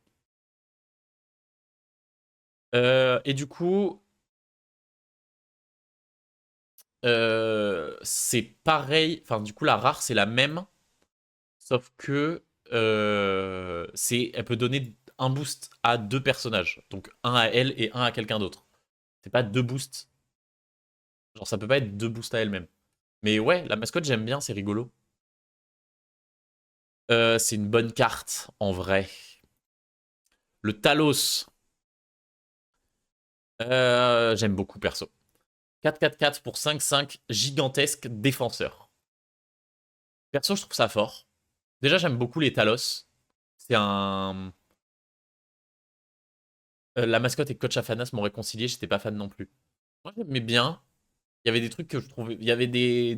Et du coup, c'est pareil. Enfin, du coup, la rare, c'est la même. Sauf que elle peut donner un boost à deux personnages. Donc un à elle et un à quelqu'un d'autre. C'est pas deux boosts. Genre ça peut pas être deux boosts à elle-même. Mais ouais, la mascotte j'aime bien, c'est rigolo. C'est une bonne carte en vrai. Le Talos. J'aime beaucoup perso. 4-4-4 pour 5-5, gigantesque défenseur. Perso, je trouve ça fort. Déjà, j'aime beaucoup les Talos. C'est un. La mascotte et Coach Afanas m'ont réconcilié, j'étais pas fan non plus. Moi, j'aimais bien. Il y avait des trucs que je trouvais. Il y avait des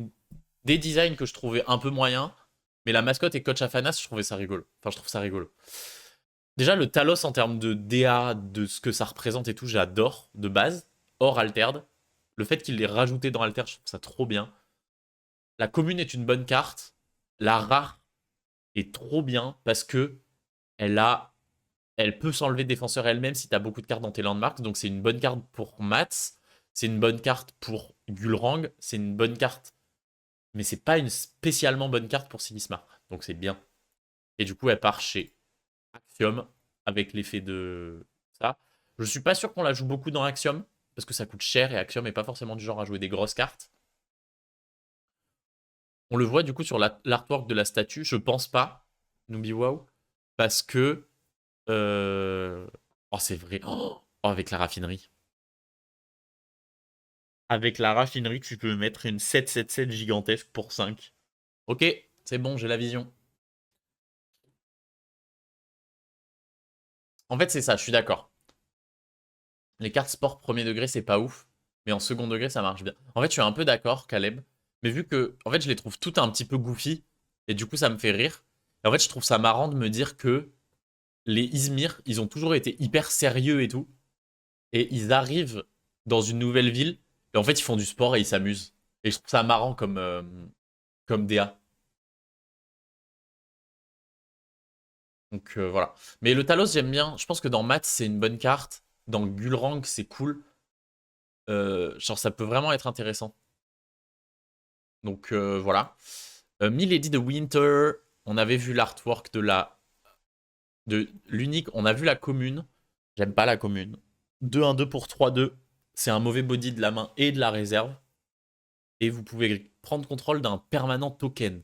designs que je trouvais un peu moyens. Mais la mascotte et Coach Afanas, je trouvais ça rigolo. Enfin, je trouve ça rigolo. Déjà, le Talos en termes de DA, de ce que ça représente et tout, j'adore de base. Hors Altered. Le fait qu'il l'ait rajouté dans Altered, je trouve ça trop bien. La commune est une bonne carte. La rare est trop bien parce que elle a, elle peut s'enlever défenseur elle-même si tu as beaucoup de cartes dans tes landmarks. Donc c'est une bonne carte pour Mats. C'est une bonne carte pour Gulrang. C'est une bonne carte. Mais c'est pas une spécialement bonne carte pour Sigismar. Donc c'est bien. Et du coup, elle part chez Axiom avec l'effet de ça. Je suis pas sûr qu'on la joue beaucoup dans Axiom parce que ça coûte cher et Axiom est pas forcément du genre à jouer des grosses cartes. On le voit du coup sur l'artwork de la statue. Je pense pas, Noobi Wow, parce que. Oh, c'est vrai. Oh, avec la raffinerie. Avec la raffinerie, tu peux mettre une 777 gigantesque pour 5. Ok, c'est bon, j'ai la vision. En fait, c'est ça, je suis d'accord. Les cartes sport premier degré, c'est pas ouf. Mais en second degré, ça marche bien. En fait, je suis un peu d'accord, Caleb. Mais vu que, en fait, je les trouve toutes un petit peu goofy. Et du coup, ça me fait rire. Et en fait, je trouve ça marrant de me dire que les Izmir, ils ont toujours été hyper sérieux et tout. Et ils arrivent dans une nouvelle ville. Et en fait, ils font du sport et ils s'amusent. Et je trouve ça marrant comme DA. Donc voilà. Mais le Talos, j'aime bien. Je pense que dans Math, c'est une bonne carte. Dans Gulrang, c'est cool. Genre, ça peut vraiment être intéressant. Donc voilà. Milady de Winter, on avait vu l'artwork de l'unique. On a vu la commune. J'aime pas la commune. 2-1-2 pour 3-2. C'est un mauvais body de la main et de la réserve. Et vous pouvez prendre contrôle d'un permanent token.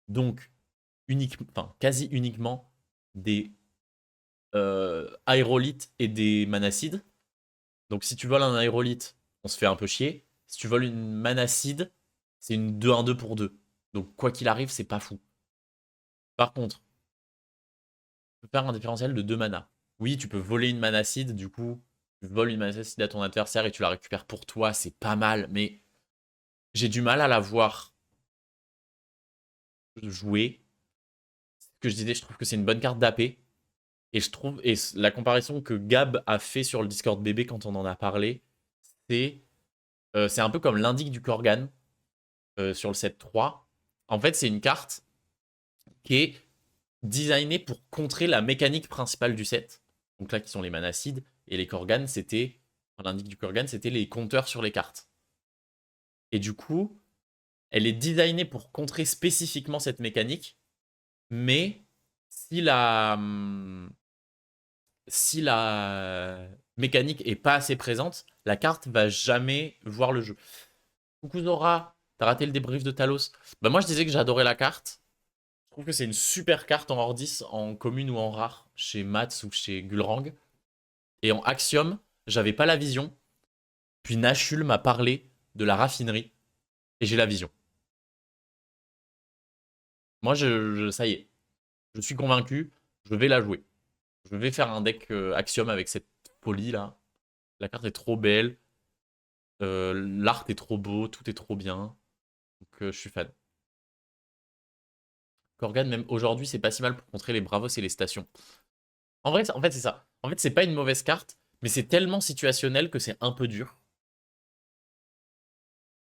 Donc, enfin, quasi uniquement des aérolithes et des manacides. Donc, si tu voles un aérolithe, on se fait un peu chier. Si tu voles une manacide, c'est une 2-1-2 pour 2. Donc, quoi qu'il arrive, c'est pas fou. Par contre, tu peux faire un différentiel de 2 mana. Oui, tu peux voler une manacide, du coup, tu voles une manacide à ton adversaire et tu la récupères pour toi, c'est pas mal, mais j'ai du mal à la voir jouer. Ce que je disais, je trouve que c'est une bonne carte d'AP. Et je trouve, et la comparaison que Gab a fait sur le Discord bébé quand on en a parlé, c'est c'est un peu comme l'indique du Korgan sur le set 3. En fait, c'est une carte qui est designée pour contrer la mécanique principale du set. Donc là, qui sont les manacides. Et les Korgan, c'était. Enfin, l'indique du Korgan, c'était les compteurs sur les cartes. Et du coup, elle est designée pour contrer spécifiquement cette mécanique. Mais si la mécanique est pas assez présente, la carte va jamais voir le jeu. Coucou Zora, t'as raté le débrief de Talos. Bah moi je disais que j'adorais la carte. Je trouve que c'est une super carte en hors 10, en commune ou en rare, chez Mats ou chez Gulrang. Et en Axiom, j'avais pas la vision. Puis Nashul m'a parlé de la raffinerie. Et j'ai la vision. Moi, ça y est. Je suis convaincu. Je vais la jouer. Je vais faire un deck Axiom avec cette folie là. La carte est trop belle. L'art est trop beau. Tout est trop bien. Donc je suis fan. Korgan, même aujourd'hui, c'est pas si mal pour contrer les Bravos et les stations. En vrai, en fait, c'est ça. En fait, c'est pas une mauvaise carte, mais c'est tellement situationnel que c'est un peu dur.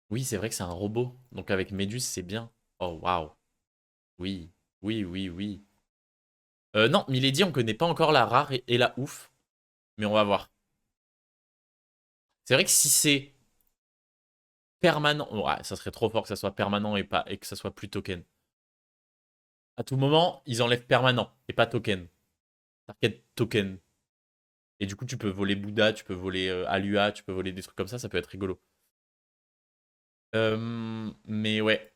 Oui, c'est vrai que c'est un robot. Donc avec Méduse, c'est bien. Oh, waouh. Oui, oui, oui, oui. Non, Milady, on connaît pas encore la rare et la ouf, mais on va voir. C'est vrai que si c'est permanent, ouais, ça serait trop fort que ça soit permanent et pas et que ça soit plus token. À tout moment, ils enlèvent permanent et pas token. Target token. Et du coup, tu peux voler Bouddha, tu peux voler Alua, tu peux voler des trucs comme ça peut être rigolo. Mais ouais,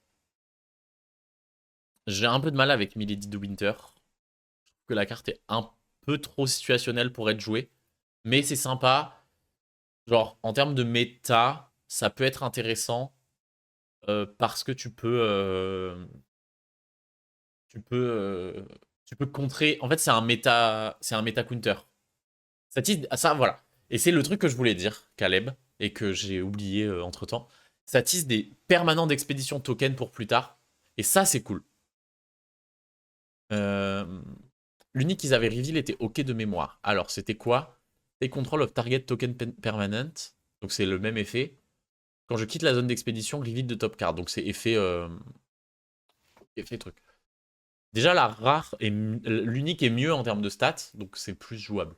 j'ai un peu de mal avec Milady de Winter. Je trouve que la carte est un peu trop situationnelle pour être jouée. Mais c'est sympa. Genre, en termes de méta, ça peut être intéressant parce que tu peux contrer. En fait, c'est un méta counter. Ça, voilà. Et c'est le truc que je voulais dire, Caleb, et que j'ai oublié entre temps. Ça tisse des permanents d'expédition token pour plus tard. Et ça, c'est cool. Euh, L'unique qu'ils avaient reveal était OK de mémoire. Alors, c'était quoi? Take control of target token permanent. Donc, c'est le même effet. Quand je quitte la zone d'expédition, reveal de top card. Donc, c'est effet truc. Déjà, la rare et l'unique est mieux en termes de stats. Donc, c'est plus jouable.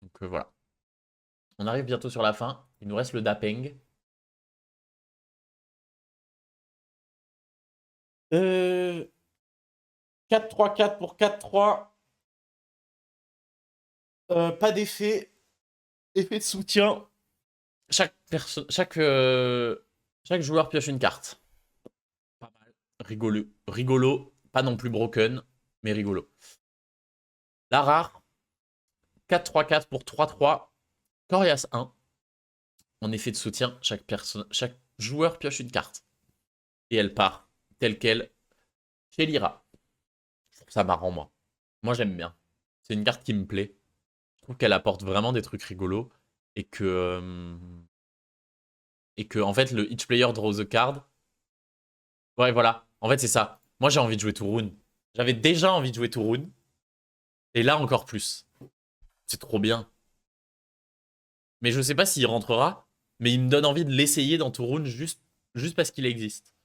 Donc, voilà. On arrive bientôt sur la fin. Il nous reste le Dapeng. 4-3-4 pour 4-3. Pas d'effet. Effet de soutien. Chaque joueur pioche une carte. Pas mal. Rigolo. Rigolo. Pas non plus broken, mais rigolo. La rare. 4-3-4 pour 3-3. Corias 1. En effet de soutien, chaque joueur pioche une carte. Et elle part, telle qu'elle, chez Lyra. Je trouve ça marrant, moi. Moi, j'aime bien. C'est une carte qui me plaît. Je trouve qu'elle apporte vraiment des trucs rigolos. Et que en fait, le each player draws a card. Ouais, voilà. En fait, c'est ça. Moi, j'ai envie de jouer Turun. J'avais déjà envie de jouer Turun. Et là, encore plus. C'est trop bien. Mais je sais pas s'il rentrera. Mais il me donne envie de l'essayer dans Turun juste parce qu'il existe.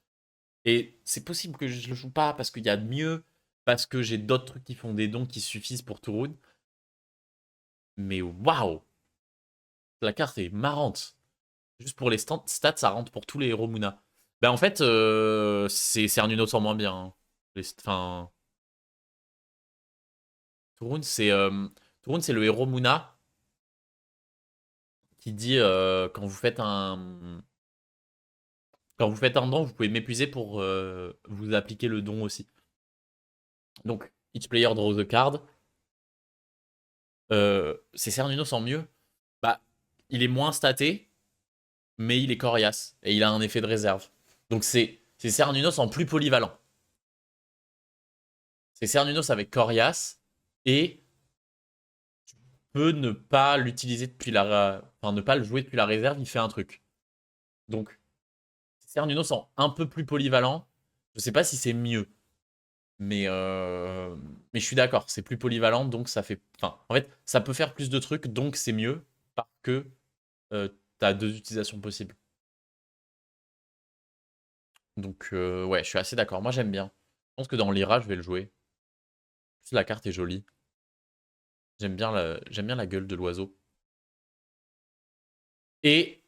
Et c'est possible que je le joue pas parce qu'il y a mieux. Parce que j'ai d'autres trucs qui font des dons qui suffisent pour Turun. Mais waouh! La carte est marrante. Juste pour les stats, ça rentre pour tous les héros Muna. Ben en fait, c'est Cernunnos en moins bien. Hein. Enfin, Turun, c'est le héros Muna qui dit quand vous faites un don, vous pouvez m'épuiser pour vous appliquer le don aussi. Donc, each player draws a card. C'est Cernunnos en mieux. Bah, il est moins staté, mais il est coriace et il a un effet de réserve. Donc c'est Cernunnos en plus polyvalent. C'est Cernunnos avec coriace et peut ne pas l'utiliser depuis enfin ne pas le jouer depuis la réserve, il fait un truc. Donc Cernunnos en un peu plus polyvalent, je sais pas si c'est mieux, mais je suis d'accord, c'est plus polyvalent donc ça fait, enfin en fait ça peut faire plus de trucs donc c'est mieux parce que t'as deux utilisations possibles. Donc ouais, je suis assez d'accord. Moi j'aime bien. Je pense que dans l'IRA je vais le jouer. Juste la carte est jolie. J'aime bien la gueule de l'oiseau. Et,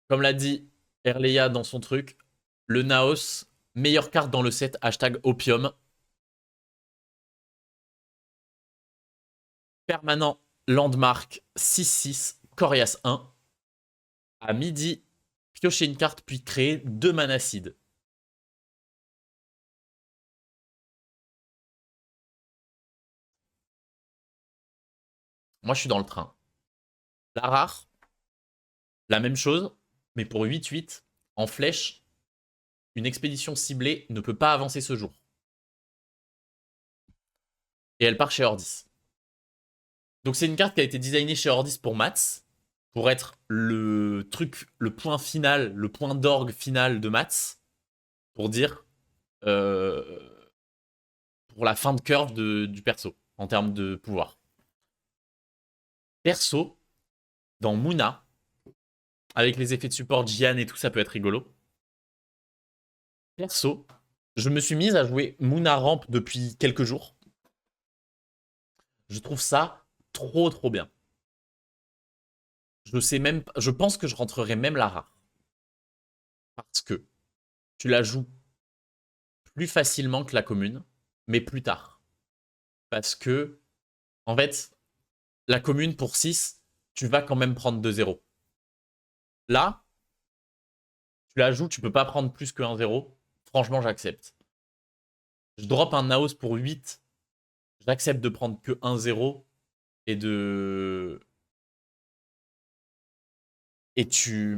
comme l'a dit Erleia dans son truc, le Naos, meilleure carte dans le set, hashtag Opium. Permanent Landmark 6-6, Corias 1. À midi, piocher une carte puis créer 2 manacides. Moi, je suis dans le train. La rare, la même chose, mais pour 8-8, en flèche, une expédition ciblée ne peut pas avancer ce jour. Et elle part chez Ordis. Donc c'est une carte qui a été designée chez Ordis pour Mats, pour être le truc, le point final, le point d'orgue final de Mats, pour dire euh, pour la fin de curve du perso en termes de pouvoir. Perso, dans Muna, avec les effets de support Jian et tout, ça peut être rigolo. Perso, je me suis mise à jouer Muna Ramp depuis quelques jours. Je trouve ça trop bien. Je pense que je rentrerai même la rare. Parce que tu la joues plus facilement que la commune, mais plus tard. Parce que, en fait, la commune pour 6, tu vas quand même prendre 2-0. Là, tu la joues, tu peux pas prendre plus que 1-0. Franchement, j'accepte. Je drop un Naos pour 8. J'accepte de prendre que 1-0 et de... Et tu...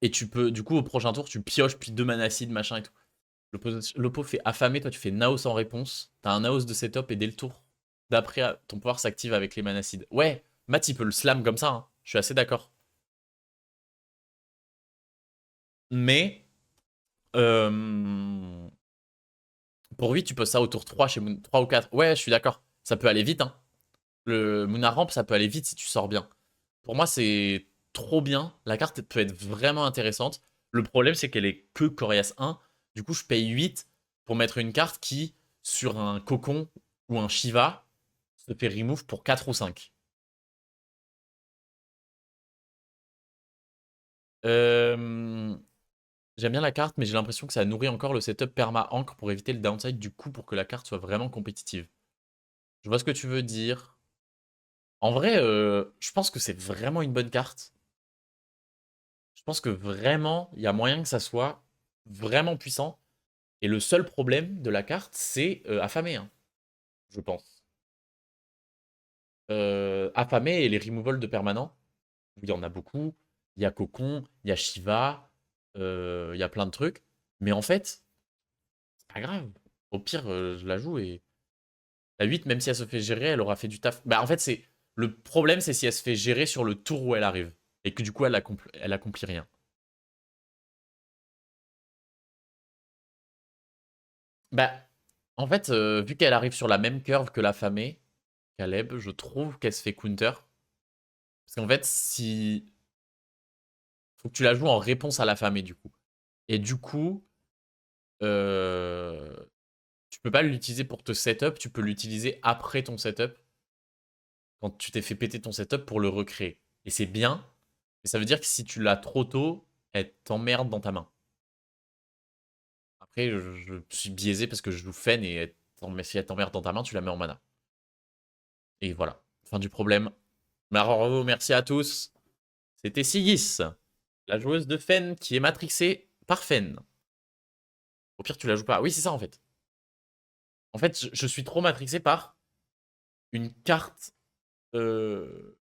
Et tu peux, du coup, au prochain tour, tu pioches, puis 2 manacides, machin et tout. L'oppo fait affamé, toi tu fais Naos en réponse. T'as un Naos de setup et dès le tour d'après, ton pouvoir s'active avec les manacides. Ouais, Matt il peut le slam comme ça, hein. Je suis assez d'accord. Mais, pour 8, tu poses ça au tour 3 chez Moon, 3 ou 4. Ouais, je suis d'accord. Ça peut aller vite, hein. Le Moona Ramp, ça peut aller vite si tu sors bien. Pour moi, c'est trop bien. La carte peut être vraiment intéressante. Le problème, c'est qu'elle est que Corias 1. Du coup, je paye 8 pour mettre une carte qui, sur un Cocon ou un Shiva, se fait remove pour 4 ou 5. J'aime bien la carte, mais j'ai l'impression que ça nourrit encore le setup perma-ancre pour éviter le downside du coup pour que la carte soit vraiment compétitive. Je vois ce que tu veux dire. En vrai, je pense que c'est vraiment une bonne carte. Je pense que vraiment, il y a moyen que ça soit vraiment puissant. Et le seul problème de la carte, c'est affamé, hein, je pense. Affamé et les removals de permanent, il y en a beaucoup. Il y a Cocon, il y a Shiva, il y a plein de trucs. Mais en fait, c'est pas grave. Au pire, je la joue et la 8, même si elle se fait gérer, elle aura fait du taf. Bah, en fait, c'est le problème, c'est si elle se fait gérer sur le tour où elle arrive. Et que du coup, elle accomplit rien. Bah, en fait, vu qu'elle arrive sur la même curve que l'affamé, Caleb, je trouve qu'elle se fait counter. Parce qu'en fait, si. Faut que tu la joues en réponse à l'affamé, du coup. Et du coup, euh, tu peux pas l'utiliser pour te setup, tu peux l'utiliser après ton setup. Quand tu t'es fait péter ton setup pour le recréer. Et c'est bien, mais ça veut dire que si tu l'as trop tôt, elle t'emmerde dans ta main. Après, je suis biaisé parce que je joue Fen et si elle t'emmerde dans ta main, tu la mets en mana. Et voilà, fin du problème. Maroro, merci à tous. C'était Sigis, la joueuse de Fen qui est matrixée par Fen. Au pire, tu la joues pas. Oui, c'est ça en fait. En fait, je suis trop matrixé par une carte. euh,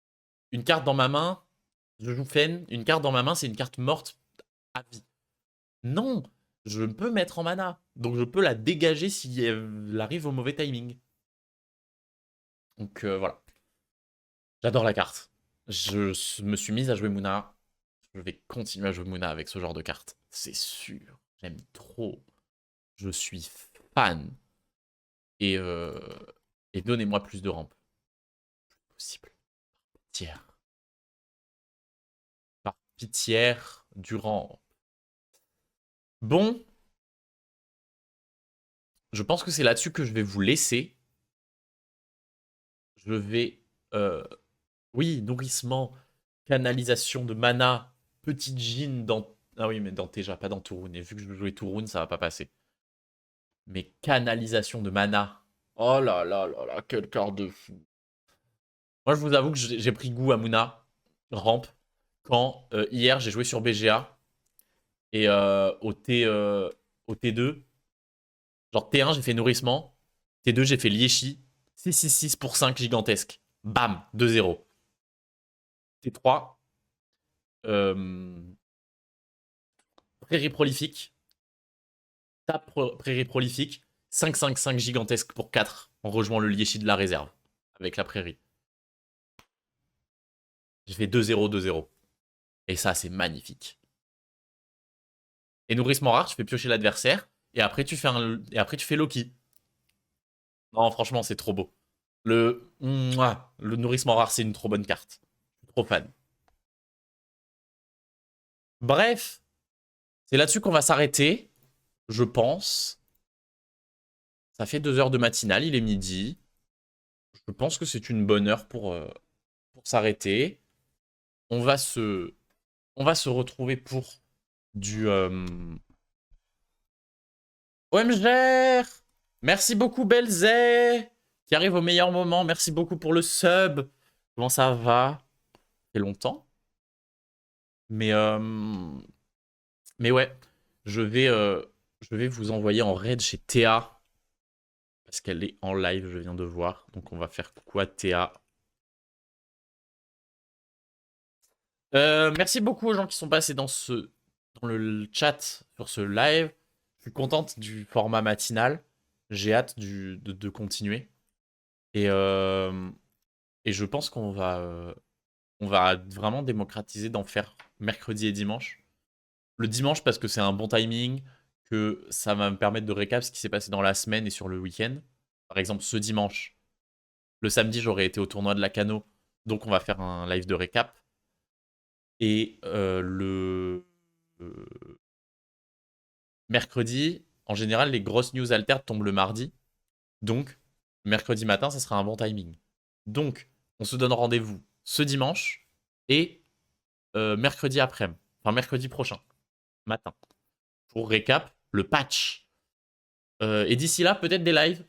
une carte dans ma main. Je joue Fen. Une carte dans ma main, c'est une carte morte à vie. Non, je peux mettre en mana. Donc je peux la dégager si elle arrive au mauvais timing. Donc voilà. J'adore la carte. Me suis mise à jouer Moona. Je vais continuer à jouer Moona avec ce genre de carte. C'est sûr. J'aime trop. Je suis fan. Et, euh, et donnez-moi plus de rampes. Possible. Tiers. Par pitière du ramp. Bon, je pense que c'est là-dessus que je vais vous laisser. Je vais... oui, nourrissement, canalisation de mana, petite gine dans... Ah oui, mais dans Teja, pas dans Turun. Et vu que je veux jouer Turun, ça va pas passer. Mais canalisation de mana. Oh là là là là, quel cœur de fou. Moi, je vous avoue que j'ai pris goût à Muna, ramp, quand hier j'ai joué sur BGA et au T2, genre T1 j'ai fait nourrissement, T2 j'ai fait Liechi, 6-6-6 pour 5 gigantesque. Bam, 2-0. T3, euh, prairie prolifique, tap prairie prolifique, 5-5-5 gigantesque pour 4 en rejoignant le Liechi de la réserve avec la prairie. J'ai fait 2-0, 2-0. Et ça, c'est magnifique. Et nourrissement rare, tu fais piocher l'adversaire, et après tu fais Loki. Non, franchement, c'est trop beau. Le nourrissement rare, c'est une trop bonne carte. Je suis trop fan. Bref, c'est là-dessus qu'on va s'arrêter, je pense. Ça fait 2 heures de matinale, il est midi. Je pense que c'est une bonne heure pour s'arrêter. On va se, on va se retrouver pour du, OMG! Merci beaucoup, Belzé! Qui arrive au meilleur moment. Merci beaucoup pour le sub. Comment ça va? Ça fait longtemps. Mais, ouais, je vais vous envoyer en raid chez Théa. Parce qu'elle est en live, je viens de voir. Donc on va faire coucou à Théa. Merci beaucoup aux gens qui sont passés dans le chat sur ce live. Je suis contente du format matinal. J'ai hâte de continuer. Et, je pense on va vraiment démocratiser d'en faire mercredi et dimanche. Le dimanche parce que c'est un bon timing, que ça va me permettre de récap ce qui s'est passé dans la semaine et sur le week-end. Par exemple, ce dimanche, le samedi, j'aurais été au tournoi de la Cano, donc on va faire un live de récap. Et le mercredi, en général, les grosses news alternes tombent le mardi. Donc, mercredi matin, ça sera un bon timing. Donc, on se donne rendez-vous ce dimanche et mercredi après-midi. Enfin, mercredi prochain, matin. Pour récap, le patch. Et d'ici là, peut-être des lives.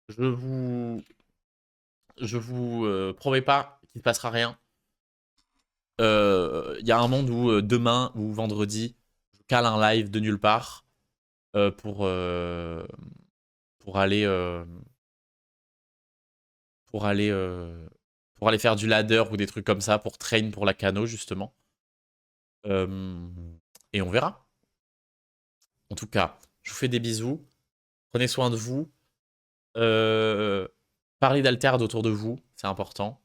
Je vous promets pas qu'il ne passera rien. Il y a un monde où demain ou vendredi, je cale un live de nulle part pour aller pour aller pour aller faire du ladder ou des trucs comme ça pour train pour la cano justement. Et on verra. En tout cas, je vous fais des bisous. Prenez soin de vous. Parlez d'Alterd autour de vous, c'est important.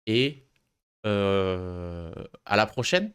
Et à la prochaine.